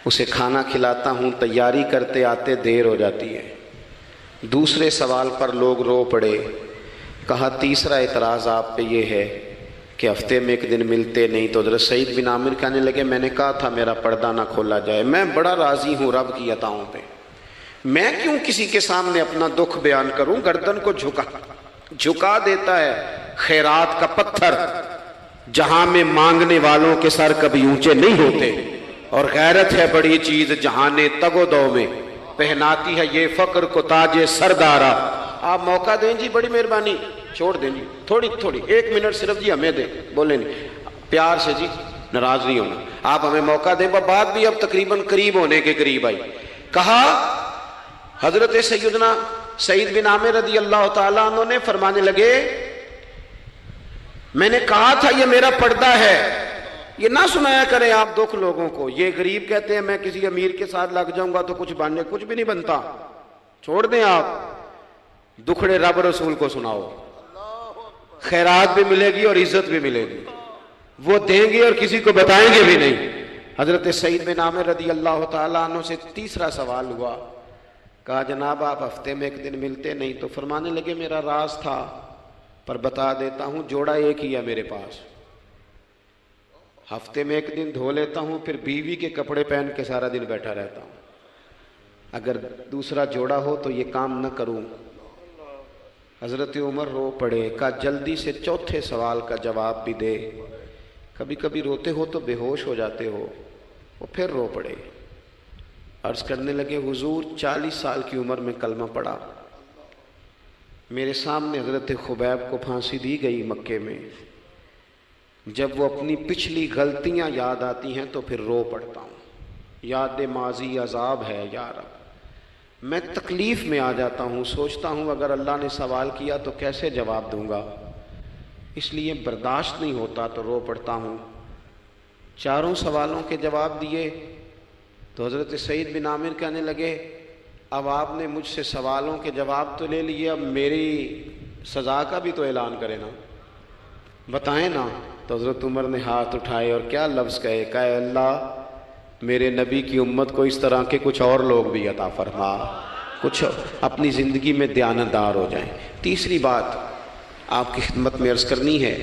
اسے کھانا کھلاتا ہوں، تیاری کرتے آتے دیر ہو جاتی ہے۔ دوسرے سوال پر لوگ رو پڑے۔ کہا تیسرا اعتراض آپ پہ یہ ہے کہ ہفتے میں 1 دن ملتے نہیں۔ تو حضرت سعید بن عامر کہنے لگے میں نے کہا تھا میرا پردہ نہ کھولا جائے، میں بڑا راضی ہوں رب کی عطاؤں پہ، میں کیوں کسی کے سامنے اپنا دکھ بیان کروں۔ گردن کو جھکا دیتا ہے خیرات کا پتھر، جہاں میں مانگنے والوں کے سر کبھی اونچے نہیں ہوتے، اور غیرت ہے بڑی چیز جہانے تگ و دو میں، پہناتی ہے یہ فقر کو تاج سردارا۔ آپ موقع دیں جی، بڑی مہربانی، چھوڑ دیں جی، تھوڑی 1 منٹ صرف جی ہمیں دیں، بولیں نہیں پیار سے جی، ناراض نہیں ہونا، آپ ہمیں موقع دیں۔ بات بھی اب تقریباً قریب ہونے کے قریب آئی۔ کہا حضرت سیدنا سعید بن عامر رضی اللہ تعالیٰ عنہ نے فرمانے لگے میں نے کہا تھا یہ میرا پردہ ہے، یہ نہ سنایا کریں آپ دکھ لوگوں کو۔ یہ غریب کہتے ہیں میں کسی امیر کے ساتھ لگ جاؤں گا تو کچھ بھی نہیں بنتا، چھوڑ دیں آپ، دکھڑے رب رسول کو سناؤ، خیرات بھی ملے گی اور عزت بھی ملے گی۔ وہ دیں گے اور کسی کو بتائیں گے بھی نہیں۔ حضرت سعید بن عامر رضی اللہ تعالیٰ عنہ سے تیسرا سوال ہوا، کہا جناب آپ ہفتے میں ایک دن ملتے نہیں، تو فرمانے لگے میرا راز تھا پر بتا دیتا ہوں، جوڑا ایک ہی ہے میرے پاس، ہفتے میں ایک دن دھو لیتا ہوں، پھر بیوی کے کپڑے پہن کے سارا دن بیٹھا رہتا ہوں، اگر دوسرا جوڑا ہو تو یہ کام نہ کروں۔ حضرت عمر رو پڑے، کہا جلدی سے چوتھے سوال کا جواب بھی دے، کبھی کبھی روتے ہو تو بے ہوش ہو جاتے ہو۔ وہ پھر رو پڑے، عرض کرنے لگے حضور 40 سال کی عمر میں کلمہ پڑھا، میرے سامنے حضرت خبیب کو پھانسی دی گئی مکے میں، جب وہ اپنی پچھلی غلطیاں یاد آتی ہیں تو پھر رو پڑتا ہوں، یاد ماضی عذاب ہے یا رب، میں تکلیف میں آ جاتا ہوں، سوچتا ہوں اگر اللہ نے سوال کیا تو کیسے جواب دوں گا، اس لیے برداشت نہیں ہوتا تو رو پڑتا ہوں۔ چاروں سوالوں کے جواب دیے تو حضرت سعید بن عامر کہنے لگے اب آپ نے مجھ سے سوالوں کے جواب تو لے لیے، اب میری سزا کا بھی تو اعلان کرے نا، بتائیں نا۔ تو حضرت عمر نے ہاتھ اٹھائے اور کیا لفظ کہے، کہے اللہ میرے نبی کی امت کو اس طرح کے کچھ اور لوگ بھی عطا فرما، کچھ اپنی زندگی میں دیانتدار ہو جائیں۔ تیسری بات آپ کی خدمت میں عرض کرنی ہے،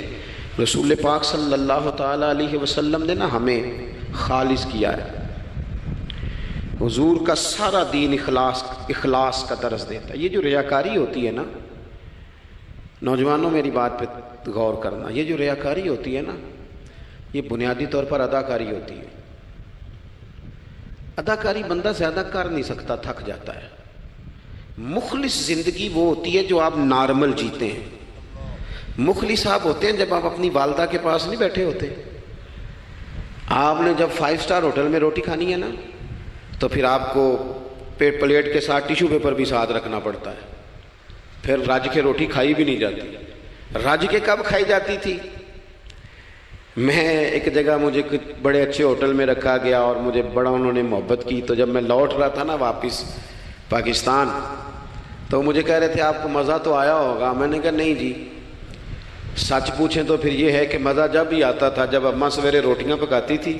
رسول پاک صلی اللہ تعالیٰ علیہ وسلم نے نا ہمیں خالص کیا ہے، حضور کا سارا دین اخلاص کا درس دیتا ہے۔ یہ جو ریاکاری ہوتی ہے نا، نوجوانوں میری بات پہ غور کرنا، یہ جو ریاکاری ہوتی ہے نا، یہ بنیادی طور پر اداکاری ہوتی ہے۔ اداکاری بندہ زیادہ کر نہیں سکتا، تھک جاتا ہے۔ مخلص زندگی وہ ہوتی ہے جو آپ نارمل جیتے ہیں۔ مخلص آپ ہوتے ہیں جب آپ اپنی والدہ کے پاس نہیں بیٹھے ہوتے، آپ نے جب 5 اسٹار ہوٹل میں روٹی کھانی ہے نا تو پھر آپ کو پلیٹ کے ساتھ ٹیشو پیپر بھی ساتھ رکھنا پڑتا ہے، پھر رج کے روٹی کھائی بھی نہیں جاتی۔ رج کے کب کھائی جاتی تھی؟ میں ایک جگہ مجھے بڑے اچھے ہوٹل میں رکھا گیا اور مجھے بڑا انہوں نے محبت کی، تو جب میں لوٹ رہا تھا نا واپس پاکستان تو مجھے کہہ رہے تھے آپ کو مزہ تو آیا ہوگا، میں نے کہا نہیں جی، سچ پوچھیں تو پھر یہ ہے کہ مزہ جب ہی آتا تھا جب اماں سویرے روٹیاں پکاتی تھی،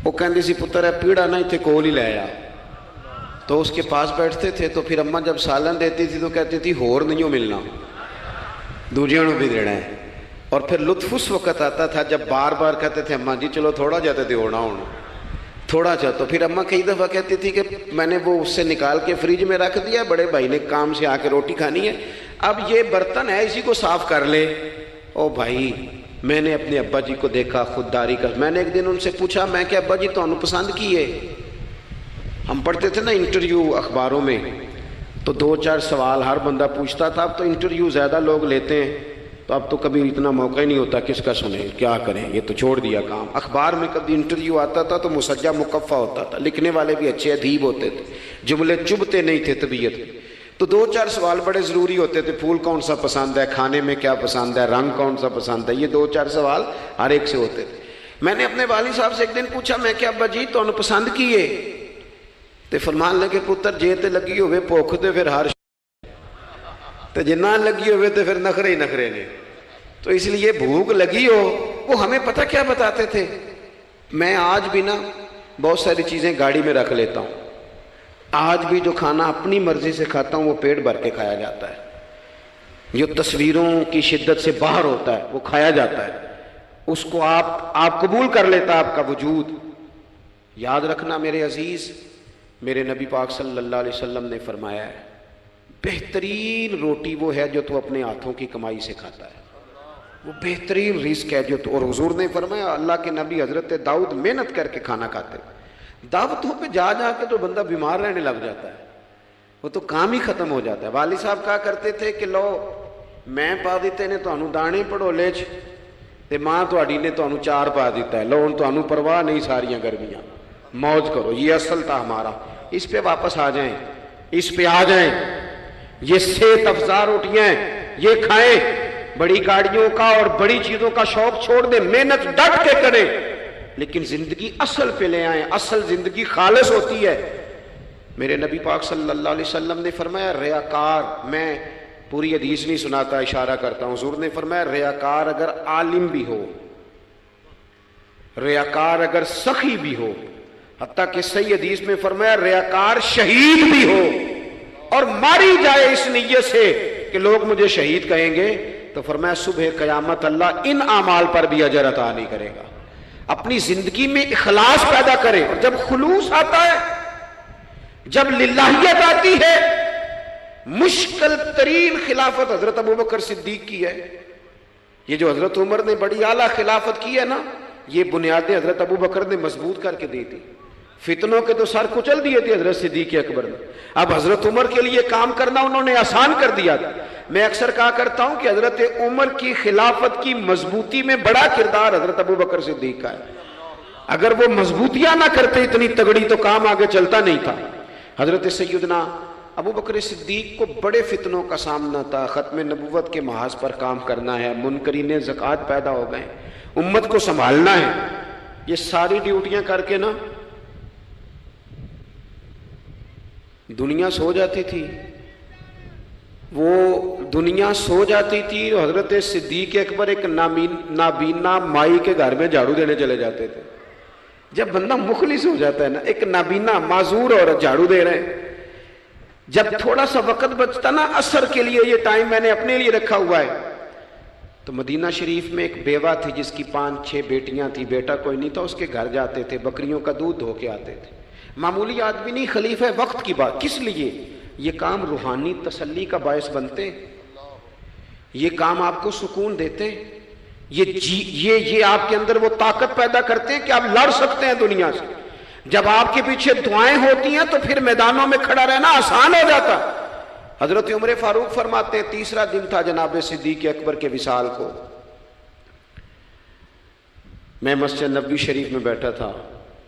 وہ کہندی سی پتر ہے پیڑا نہ اتنے کول ہی لے آیا، تو اس کے پاس بیٹھتے تھے، تو پھر اماں جب سالن دیتی تھی تو کہتی تھی ہور نہیں ہو ملنا، دوجیاں نو بھی دینا ہے۔ اور پھر لطف اس وقت آتا تھا جب بار بار کہتے تھے اماں جی چلو تھوڑا جاتے تھے ہونا ہونا تھوڑا جا، تو پھر اماں کئی دفعہ کہتی تھی کہ میں نے وہ اس سے نکال کے فریج میں رکھ دیا، بڑے بھائی نے کام سے آ کے روٹی کھانی ہے، اب یہ برتن ہے اسی کو صاف کر لے۔ او بھائی میں نے اپنے ابا جی کو دیکھا خودداری کا، میں نے ایک دن ان سے پوچھا میں کہ ابا جی تو انہوں پسند کی ہے، ہم پڑھتے تھے نا انٹرویو اخباروں میں تو 2-4 سوال ہر بندہ پوچھتا تھا، اب تو انٹرویو زیادہ لوگ لیتے ہیں تو اب تو کبھی اتنا موقع ہی نہیں ہوتا، کس کا سنیں کیا کریں، یہ تو چھوڑ دیا کام۔ اخبار میں کبھی انٹرویو آتا تھا تو مسجع مکفہ ہوتا تھا، لکھنے والے بھی اچھے ادیب ہوتے تھے، جملے چبھتے نہیں تھے طبیعت، تو 2-4 سوال بڑے ضروری ہوتے تھے، پھول کون سا پسند ہے، کھانے میں کیا پسند ہے، رنگ کون سا پسند ہے، یہ 2-4 سوال ہر ایک سے ہوتے تھے۔ میں نے اپنے والد صاحب سے ایک دن پوچھا میں کہ ابا جی تو انہوں پسند کیے، تے فرمان لگے پتر جے تے لگی ہوئے بھوک تے پھر ہر تے جے نہ لگی ہوئے تے پھر نخرے ہی نخرے نے، تو اس لیے بھوک لگی ہو، وہ ہمیں پتہ کیا بتاتے تھے۔ میں آج بھی نا بہت ساری چیزیں گاڑی میں رکھ لیتا ہوں، آج بھی جو کھانا اپنی مرضی سے کھاتا ہوں وہ پیٹ بھر کے کھایا جاتا ہے، جو تصویروں کی شدت سے باہر ہوتا ہے وہ کھایا جاتا ہے، اس کو آپ قبول کر لیتا ہے آپ کا وجود۔ یاد رکھنا میرے عزیز، میرے نبی پاک صلی اللہ علیہ وسلم نے فرمایا ہے بہترین روٹی وہ ہے جو تو اپنے ہاتھوں کی کمائی سے کھاتا ہے، وہ بہترین رزق ہے جو تو، اور حضور نے فرمایا اللہ کے نبی حضرت داؤد محنت کر کے کھانا کھاتے، دعوتوں پہ جا جا کے تو بندہ بیمار رہنے لگ جاتا ہے، وہ تو کام ہی ختم ہو جاتا ہے۔ والد صاحب کہا کرتے تھے کہ لو میں پا دیتے نے تو انہوں دانے پڑھولے چ تے ماں تہاڈی نے تو انہوں 4 پا دیتا ہے، لو ان تو انہوں پرواہ نہیں ساریاں گرمیاں، موج کرو، یہ اصل تھا ہمارا، اس پہ واپس آ جائیں، اس پہ آ جائیں، یہ صحت افزا روٹیاں یہ کھائیں، بڑی گاڑیوں کا اور بڑی چیزوں کا شوق چھوڑ دیں، محنت ڈٹ کے کریں، لیکن زندگی اصل پہ لے آئیں، اصل زندگی خالص ہوتی ہے۔ میرے نبی پاک صلی اللہ علیہ وسلم نے فرمایا ریاکار، میں پوری حدیث نہیں سناتا اشارہ کرتا ہوں، حضور نے فرمایا ریاکار اگر عالم بھی ہو ریاکار اگر سخی بھی ہو، حتیٰ کہ صحیح حدیث میں فرمایا ریاکار شہید بھی ہو اور ماری جائے اس نیت سے کہ لوگ مجھے شہید کہیں گے، تو فرمایا صبح قیامت اللہ ان اعمال پر بھی اجر عطا نہیں کرے گا۔ اپنی زندگی میں اخلاص پیدا کرے، اور جب خلوص آتا ہے، جب للہیت آتی ہے، مشکل ترین خلافت حضرت ابوبکر صدیق کی ہے۔ یہ جو حضرت عمر نے بڑی اعلیٰ خلافت کی ہے نا، یہ بنیادیں حضرت ابوبکر نے مضبوط کر کے دی تھی۔ فتنوں کے تو سر کچل دیے تھے حضرت صدیق اکبر نے، اب حضرت عمر کے لیے کام کرنا انہوں نے آسان کر دیا تھا۔ میں اکثر کہا کرتا ہوں کہ حضرت عمر کی خلافت کی مضبوطی میں بڑا کردار حضرت ابوبکر صدیق کا ہے۔ اگر وہ مضبوطیاں نہ کرتے اتنی تگڑی تو کام آگے چلتا نہیں تھا۔ حضرت سیدنا ابوبکر صدیق کو بڑے فتنوں کا سامنا تھا، ختم نبوت کے محاذ پر کام کرنا ہے، منکرین زکوٰۃ پیدا ہو گئے، امت کو سنبھالنا ہے، یہ ساری ڈیوٹیاں کر کے نا دنیا سو جاتی تھی، وہ دنیا سو جاتی تھی، حضرت صدیق اکبر ایک نابینا مائی کے گھر میں جھاڑو دینے چلے جاتے تھے۔ جب بندہ مخلص ہو جاتا ہے نا، ایک نابینا معذور عورت جھاڑو دے رہے ہیں، جب تھوڑا سا وقت بچتا نا عصر کے لیے، یہ ٹائم میں نے اپنے لیے رکھا ہوا ہے، تو مدینہ شریف میں ایک بیوہ تھی جس کی 5-6 بیٹیاں تھی، بیٹا کوئی نہیں تھا، اس کے گھر جاتے تھے، بکریوں کا دودھ دھو کے آتے تھے۔ معمولی آدمی نہیں، خلیفہ وقت کی بات، کس لیے؟ یہ کام روحانی تسلی کا باعث بنتے، یہ کام آپ کو سکون دیتے، یہ آپ کے اندر وہ طاقت پیدا کرتے ہیں کہ آپ لڑ سکتے ہیں دنیا سے۔ جب آپ کے پیچھے دعائیں ہوتی ہیں تو پھر میدانوں میں کھڑا رہنا آسان ہو جاتا۔ حضرت عمر فاروق فرماتے ہیں تیسرا دن تھا جناب صدیق اکبر کے وصال کو، میں مسجد نبوی شریف میں بیٹھا تھا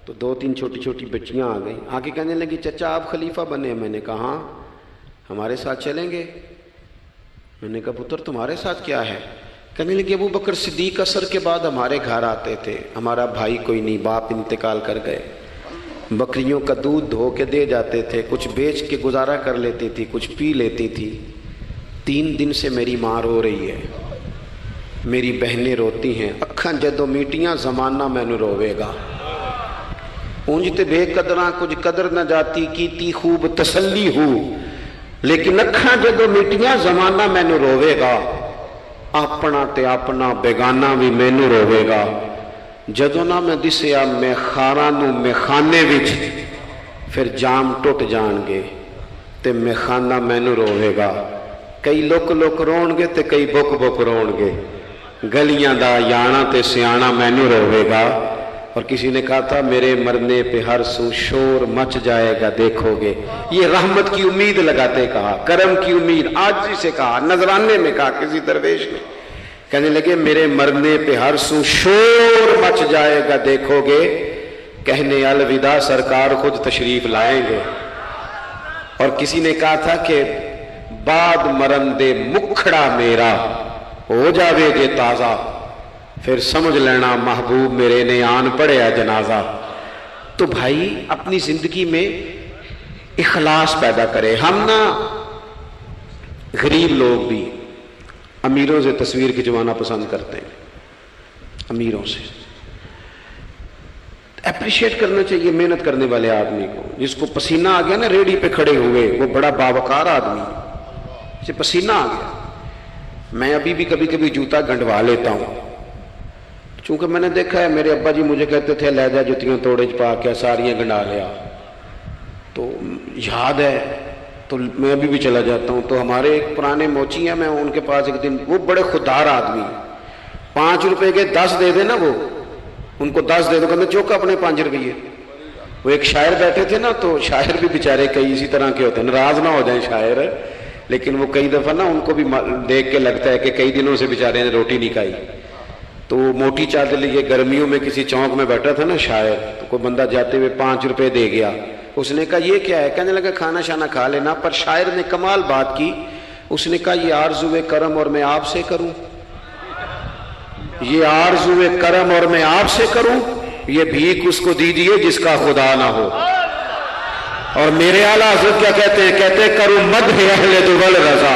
تو 2-3 چھوٹی چھوٹی بچیاں آ گئیں، آ کے کہنے لگی چچا آپ خلیفہ بنے؟ میں نے کہا ہاں، ہمارے ساتھ چلیں گے؟ میں نے کہا پتر تمہارے ساتھ کیا ہے؟ کہنے لگی ابو بکر صدیق عصر کے بعد ہمارے گھر آتے تھے، ہمارا بھائی کوئی نہیں، باپ انتقال کر گئے، بکریوں کا دودھ دھو کے دے جاتے تھے، کچھ بیچ کے گزارا کر لیتی تھی، کچھ پی لیتی تھی۔ 3 دن سے میری ماں رو رہی ہے، میری بہنیں روتی ہیں، اکھاں جدوں میٹیاں زمانہ مینوں روے گا، اونج تے بے قدراں کچھ قدر نہ جاتی، کیتی خوب تسلی ہو، لیکن اکھاں جدوں میٹیاں زمانہ مینوں روے گا، اپنا تے اپنا بیگانہ بھی مینوں روے گا، جدوں نہ میں دسیا میں خاراں نوں میں خانے وچ، پھر جام ٹوٹ جان گے تے میں خانہ مینوں روے گا، کئی لک لک رون گے تے کئی بک بک رون گے، گلیاں دا یانا تے سیانا مینوں روے گا۔ اور کسی نے کہا تھا میرے مرنے پہ ہر سو شور مچ جائے گا دیکھو گے، یہ رحمت کی امید لگاتے کہا، کرم کی امید، آج سے کہا، نذرانے میں کہا کسی درویش نے، کہنے لگے میرے مرنے پہ ہر سو شور مچ جائے گا دیکھو گے، کہنے الوداع سرکار خود تشریف لائیں گے۔ اور کسی نے کہا تھا کہ بعد مرندے مکھڑا میرا ہو جاوے جے تازہ، پھر سمجھ لینا محبوب میرے نے آن پڑیا جنازہ۔ تو بھائی اپنی زندگی میں اخلاص پیدا کرے۔ ہم نا غریب لوگ بھی امیروں سے تصویر کھنچوانا پسند کرتے ہیں، امیروں سے اپریشیٹ کرنا چاہیے محنت کرنے والے آدمی کو، جس کو پسینہ آ گیا نا ریڑھی پہ کھڑے ہوئے، وہ بڑا باوقار آدمی، اسے پسینہ آ گیا۔ میں ابھی بھی کبھی کبھی جوتا گنڈوا لیتا ہوں، چونکہ میں نے دیکھا ہے میرے ابا جی مجھے کہتے تھے لے جا جتیاں توڑے چ پا کے ساریاں گنڈا لیا، تو یاد ہے تو میں ابھی بھی چلا جاتا ہوں۔ تو ہمارے ایک پرانے موچی ہیں، میں ان کے پاس ایک دن، وہ بڑے خوددار آدمی، 5 روپے کے 10 دے دے نا، وہ ان کو 10 دے دو، کہتے چوکا اپنے 5 روپیے۔ وہ ایک شاعر بیٹھے تھے نا، تو شاعر بھی بیچارے کئی اسی طرح کے ہوتے ہیں، ناراض نہ ہو جائیں شاعر، لیکن وہ کئی دفعہ نا ان کو بھی دیکھ کے لگتا ہے کہ کئی دنوں سے بیچارے نے روٹی نہیں کھائی۔ تو موٹی چادر لیے گرمیوں میں کسی چوک میں بیٹھا تھا نا شاعر، تو کوئی بندہ جاتے ہوئے 5 روپے دے گیا، اس نے کہا یہ کیا ہے؟ کہنے لگا کھانا شانا کھا لینا، پر شاعر نے کمال بات کی، اس نے کہا یہ آرزوئے کرم اور میں آپ سے کروں، یہ آرزوئے کرم اور میں آپ سے کروں، یہ بھیک اس کو دیجیے جس کا خدا نہ ہو۔ اور میرے اعلیٰ حضرت کیا کہتے ہیں؟ کہتے ہیں کروں مدح اہل دول رضا،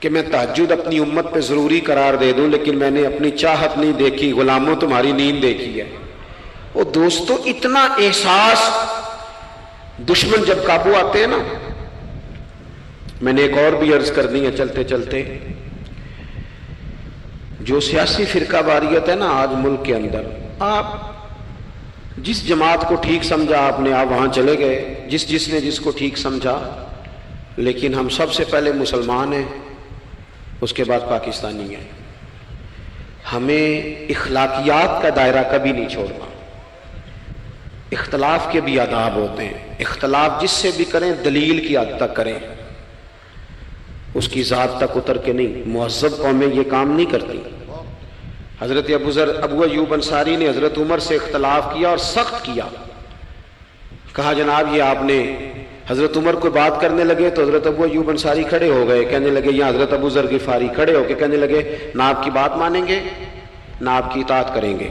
کہ میں تہجد اپنی امت پہ ضروری قرار دے دوں، لیکن میں نے اپنی چاہت نہیں دیکھی، غلاموں تمہاری نیند دیکھی ہے۔ وہ دوستو اتنا احساس دشمن جب قابو آتے ہیں نا۔ میں نے ایک اور بھی عرض کر دی ہے چلتے چلتے، جو سیاسی فرقہ واریت ہے نا آج ملک کے اندر، آپ جس جماعت کو ٹھیک سمجھا آپ نے، آپ وہاں چلے گئے، جس نے جس کو ٹھیک سمجھا، لیکن ہم سب سے پہلے مسلمان ہیں، اس کے بعد پاکستانی ہیں۔ ہمیں اخلاقیات کا دائرہ کبھی نہیں چھوڑنا۔ اختلاف کے بھی آداب ہوتے ہیں، اختلاف جس سے بھی کریں دلیل کی حد تک کریں، اس کی ذات تک اتر کے نہیں۔ مہذب قومیں یہ کام نہیں کرتی۔ حضرت ابو ایوب انصاری نے حضرت عمر سے اختلاف کیا اور سخت کیا، کہا جناب یہ آپ نے، حضرت عمر کو بات کرنے لگے تو حضرت ابو ایوب انصاری کھڑے ہو گئے، کہنے لگے، یا حضرت ابو ذر غفاری کھڑے ہو کے کہنے لگے نہ آپ کی بات مانیں گے نہ آپ کی اطاعت کریں گے۔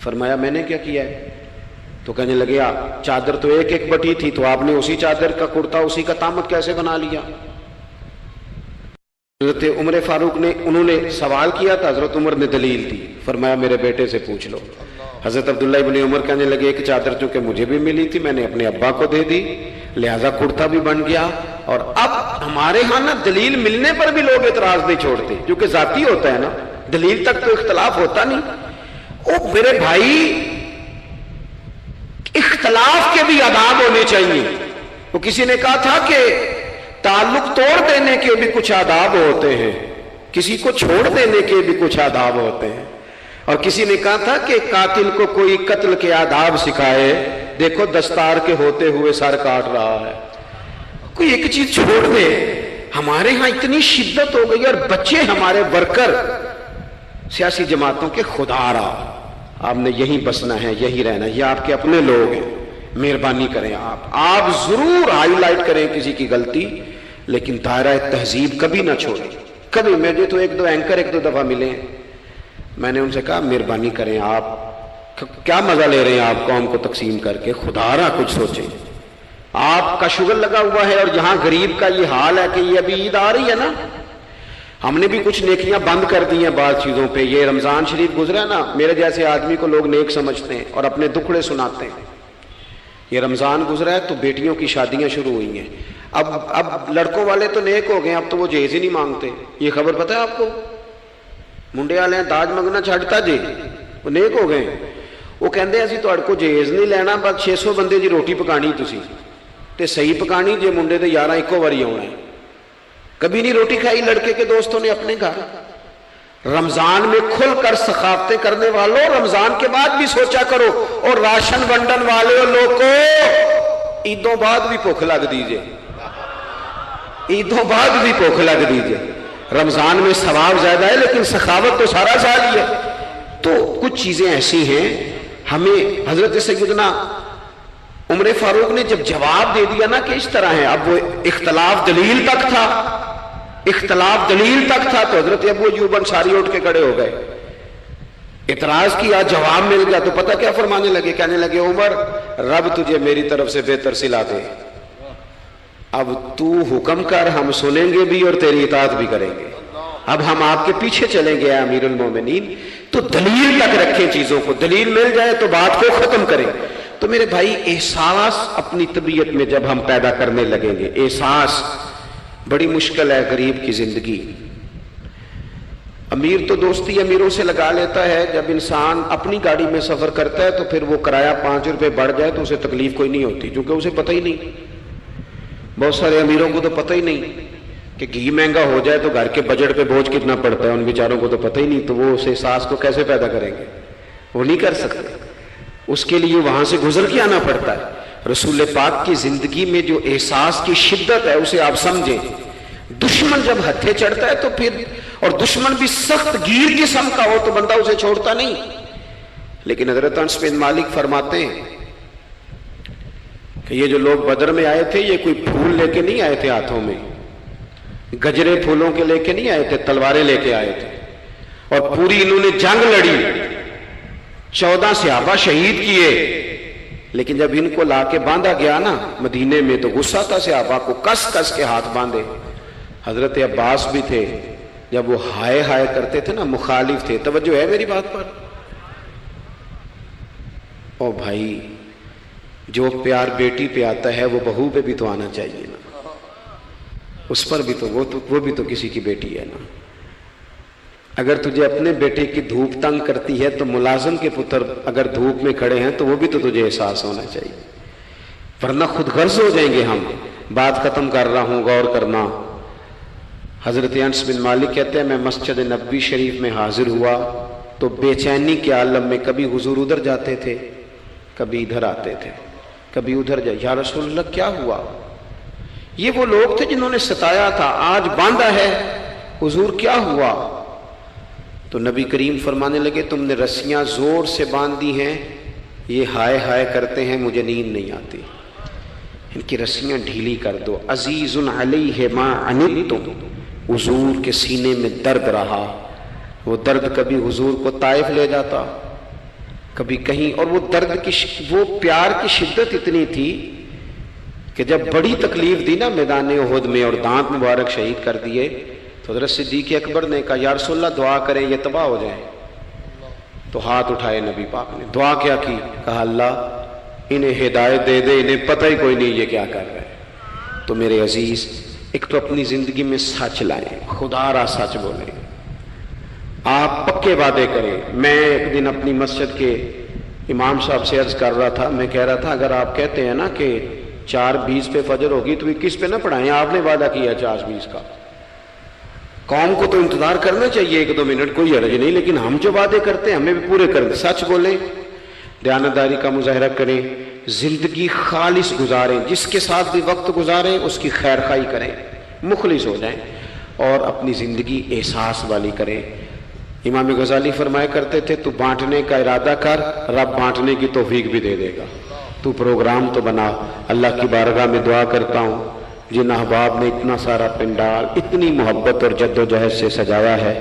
فرمایا میں نے کیا کیا ہے؟ تو کہنے لگے چادر تو ایک ایک بٹی تھی، تو آپ نے اسی چادر کا کرتا اسی کا تامت کیسے بنا لیا؟ حضرت عمر فاروق نے، انہوں نے سوال کیا تھا، حضرت عمر نے دلیل دی، فرمایا میرے بیٹے سے پوچھ لو۔ حضرت عبداللہ ابن عمر کہنے لگے ایک چادر چونکہ مجھے بھی ملی تھی میں نے اپنے ابا کو دے دی، لہذا کرتا بھی بن گیا۔ اور اب ہمارے ہاں نا دلیل ملنے پر بھی لوگ اعتراض نہیں چھوڑتے، کیونکہ ذاتی ہوتا ہے نا، دلیل تک تو اختلاف ہوتا نہیں۔ او میرے بھائی، اختلاف کے بھی آداب ہونے چاہیے۔ تو کسی نے کہا تھا کہ تعلق توڑ دینے کے بھی کچھ آداب ہوتے ہیں، کسی کو چھوڑ دینے کے بھی کچھ آداب ہوتے ہیں، اور کسی نے کہا تھا کہ قاتل کو کوئی قتل کے آداب سکھائے، دیکھو دستار کے ہوتے ہوئے سر کاٹ رہا ہے۔ کوئی ایک چیز چھوڑ دے۔ ہمارے ہاں اتنی شدت ہو گئی، اور بچے ہمارے ورکر سیاسی جماعتوں کے، خدا را آپ نے یہیں بسنا ہے، یہی رہنا، یہ آپ کے اپنے لوگ ہیں، مہربانی کریں آپ ضرور ہائی لائٹ کریں کسی کی غلطی، لیکن دائرہ تہذیب کبھی نہ چھوڑیں۔ کبھی مجھے تو ایک دو اینکر ایک دو دفعہ ملے ہیں، میں نے ان سے کہا مہربانی کریں، آپ کیا مزہ لے رہے ہیں آپ قوم کو تقسیم کر کے، خدا را کچھ سوچیں۔ آپ کا شغل لگا ہوا ہے، اور جہاں غریب کا یہ حال ہے کہ یہ ابھی عید آ رہی ہے نا، ہم نے بھی کچھ نیکیاں بند کر دی ہیں بعض چیزوں پہ۔ یہ رمضان شریف گزرا نا، میرے جیسے آدمی کو لوگ نیک سمجھتے ہیں اور اپنے دکھڑے سناتے ہیں۔ یہ رمضان گزرا ہے تو بیٹیوں کی شادیاں شروع ہوئی ہیں۔ اب لڑکوں والے تو نیک ہو گئے، اب تو وہ جہیز ہی نہیں مانگتے۔ یہ خبر پتہ ہے آپ کو؟ منڈے والے ہیں داج منگنا چھڈتا جی، وہ نیک ہو گئے۔ وہ کہندے اسی تہاڈے کو جہیز نہیں لینا، بس 600 بندے دی روٹی پکانی تسی تے صحیح پکانی جے، منڈے دے 11 ایکو واری آنا ہے۔ کبھی نہیں روٹی کھائی لڑکے کے دوستوں نے اپنے گھر۔ رمضان میں کھل کر سخاوتیں کرنے والوں، رمضان کے بعد بھی سوچا کرو، اور راشن ونڈن والے لوگ کو عیدوں بعد بھی بھوک لگ دیجئے، عیدوں بعد بھی بھوک لگ دیجئے۔ رمضان میں ثواب زیادہ ہے، لیکن سخاوت تو سارا سال ہی ہے۔ تو کچھ چیزیں ایسی ہیں، ہمیں حضرت سیدنا عمر فاروق نے جب جواب دے دیا نا کہ اس طرح ہے، اب وہ اختلاف دلیل تک تھا، اختلاف دلیل تک تھا، تو حضرت ابو ایوب انصاری اٹھ کے کھڑے ہو گئے، اعتراض کیا، جواب مل گیا، تو پتہ کیا فرمانے لگے؟ کہنے لگے عمر رب تجھے میری طرف سے بہتر صلہ دے، اب تو حکم کر، ہم سنیں گے بھی اور تیری اطاعت بھی کریں گے، اب ہم آپ کے پیچھے چلیں گے امیر المومنین۔ تو دلیل تک رکھیں چیزوں کو، دلیل مل جائے تو بات کو ختم کریں۔ تو میرے بھائی، احساس اپنی طبیعت میں جب ہم پیدا کرنے لگیں گے، احساس بڑی مشکل ہے غریب کی زندگی۔ امیر تو دوستی امیروں سے لگا لیتا ہے، جب انسان اپنی گاڑی میں سفر کرتا ہے تو پھر وہ کرایہ 5 روپے بڑھ جائے تو اسے تکلیف کوئی نہیں ہوتی، کیونکہ اسے پتہ ہی نہیں۔ بہت سارے امیروں کو تو پتہ ہی نہیں کہ گھی مہنگا ہو جائے تو گھر کے بجٹ پہ بوجھ کتنا پڑتا ہے، ان بیچاروں کو تو پتہ ہی نہیں، تو وہ اس احساس کو کیسے پیدا کریں گے؟ وہ نہیں کر سکتے، اس کے لیے وہاں سے گزر کے آنا پڑتا ہے۔ رسول پاک کی زندگی میں جو احساس کی شدت ہے اسے آپ سمجھیں۔ دشمن جب ہتھے چڑھتا ہے تو پھر، اور دشمن بھی سخت گیر قسم کا ہو تو بندہ اسے چھوڑتا نہیں۔ لیکن حضرت انس بن مالک فرماتے ہیں کہ یہ جو لوگ بدر میں آئے تھے، یہ کوئی پھول لے کے نہیں آئے تھے ہاتھوں میں، گجرے پھولوں کے لے کے نہیں آئے تھے، تلواریں لے کے آئے تھے، اور پوری انہوں نے جنگ لڑی، 14 صحابہ شہید کیے، لیکن جب ان کو لا کے باندھا گیا نا مدینے میں تو غصہ تھا صحابہ کو، کس کس کے ہاتھ باندھے، حضرت عباس بھی تھے، جب وہ ہائے ہائے کرتے تھے نا مخالف تھے. توجہ ہے میری بات پر؟ او بھائی جو پیار بیٹی پہ آتا ہے وہ بہو پہ بھی تو آنا چاہیے نا. اس پر بھی تو وہ بھی تو کسی کی بیٹی ہے نا. اگر تجھے اپنے بیٹے کی دھوپ تنگ کرتی ہے تو ملازم کے پتر اگر دھوپ میں کھڑے ہیں تو وہ بھی تو تجھے احساس ہونا چاہیے، ورنہ خود غرض ہو جائیں گے ہم. بات ختم کر رہا ہوں، غور کرنا. حضرت انس بن مالک کہتے ہیں میں مسجد نبوی شریف میں حاضر ہوا تو بے چینی کے عالم میں کبھی حضور ادھر جاتے تھے، کبھی ادھر آتے تھے، کبھی ادھر جائے. یا رسول اللہ کیا ہوا؟ یہ وہ لوگ تھے جنہوں نے ستایا تھا، آج باندھا ہے، حضور کیا ہوا؟ تو نبی کریم فرمانے لگے تم نے رسیاں زور سے باندھ دی ہیں، یہ ہائے ہائے کرتے ہیں، مجھے نیند نہیں آتی، ان کی رسیاں ڈھیلی کر دو. عزیز علیہ ما عنتم، حضور کے سینے میں درد رہا. وہ درد کبھی حضور کو طائف لے جاتا، کبھی کہیں، اور وہ درد کی وہ پیار کی شدت اتنی تھی کہ جب بڑی تکلیف دی نا میدان احد میں اور دانت مبارک شہید کر دیے تو حضرت صدیق اکبر نے کہا یا رسول اللہ دعا کریں یہ تباہ ہو جائیں. تو ہاتھ اٹھائے نبی پاک نے، دعا کیا کی؟ کہا اللہ انہیں ہدایت دے دے، انہیں پتہ ہی کوئی نہیں یہ کیا کر رہے ہیں. تو میرے عزیز ایک تو اپنی زندگی میں سچ لائیں، خدا را سچ بولیں، آپ پکے وعدے کریں. میں ایک دن اپنی مسجد کے امام صاحب سے عرض کر رہا تھا، میں کہہ رہا تھا اگر آپ کہتے ہیں نا کہ 4:20 پہ فجر ہوگی تو 21 پہ نہ پڑھائیں، آپ نے وعدہ کیا 4:20 کا. قوم کو تو انتظار کرنا چاہیے 1-2 منٹ، کوئی حرج نہیں، لیکن ہم جو وعدے کرتے ہیں ہمیں بھی پورے کریں. سچ بولیں، دیانتداری کا مظاہرہ کریں، زندگی خالص گزاریں، جس کے ساتھ بھی وقت گزاریں اس کی خیر خواہی کریں، مخلص ہو جائیں اور اپنی زندگی احساس والی کریں. امام غزالی فرمایا کرتے تھے تو بانٹنے کا ارادہ کر، رب بانٹنے کی توفیق بھی دے دے گا. تو پروگرام تو بنا. اللہ کی بارگاہ میں دعا کرتا ہوں جن احباب نے اتنا سارا پنڈال اتنی محبت اور جد و جہد سے سجایا ہے،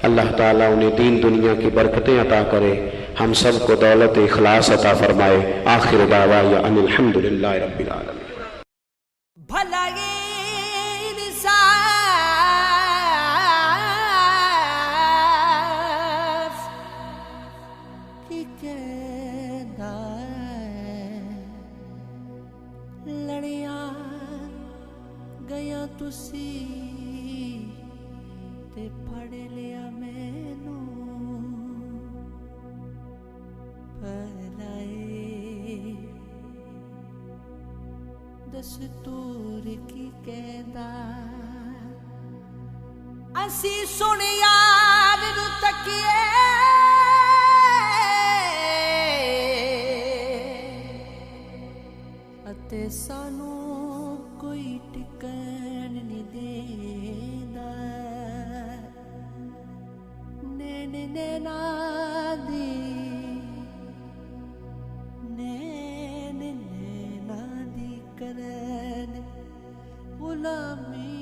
اللہ تعالیٰ انہیں دین دنیا کی برکتیں عطا کرے، ہم سب کو دولت اخلاص عطا فرمائے. آخر دعوایا ان الحمدللہ رب العالمین. بھلا انصاف کی کہنا لڑیاں گیا تسی تے پھڑ لیا مینوں بھلائے دستور کی کہندا اسی سن یار نو تکیے اتے سانو کوئی ٹکن نہیں دیندا. نین نینا دی نین نینا دی کرن غلامی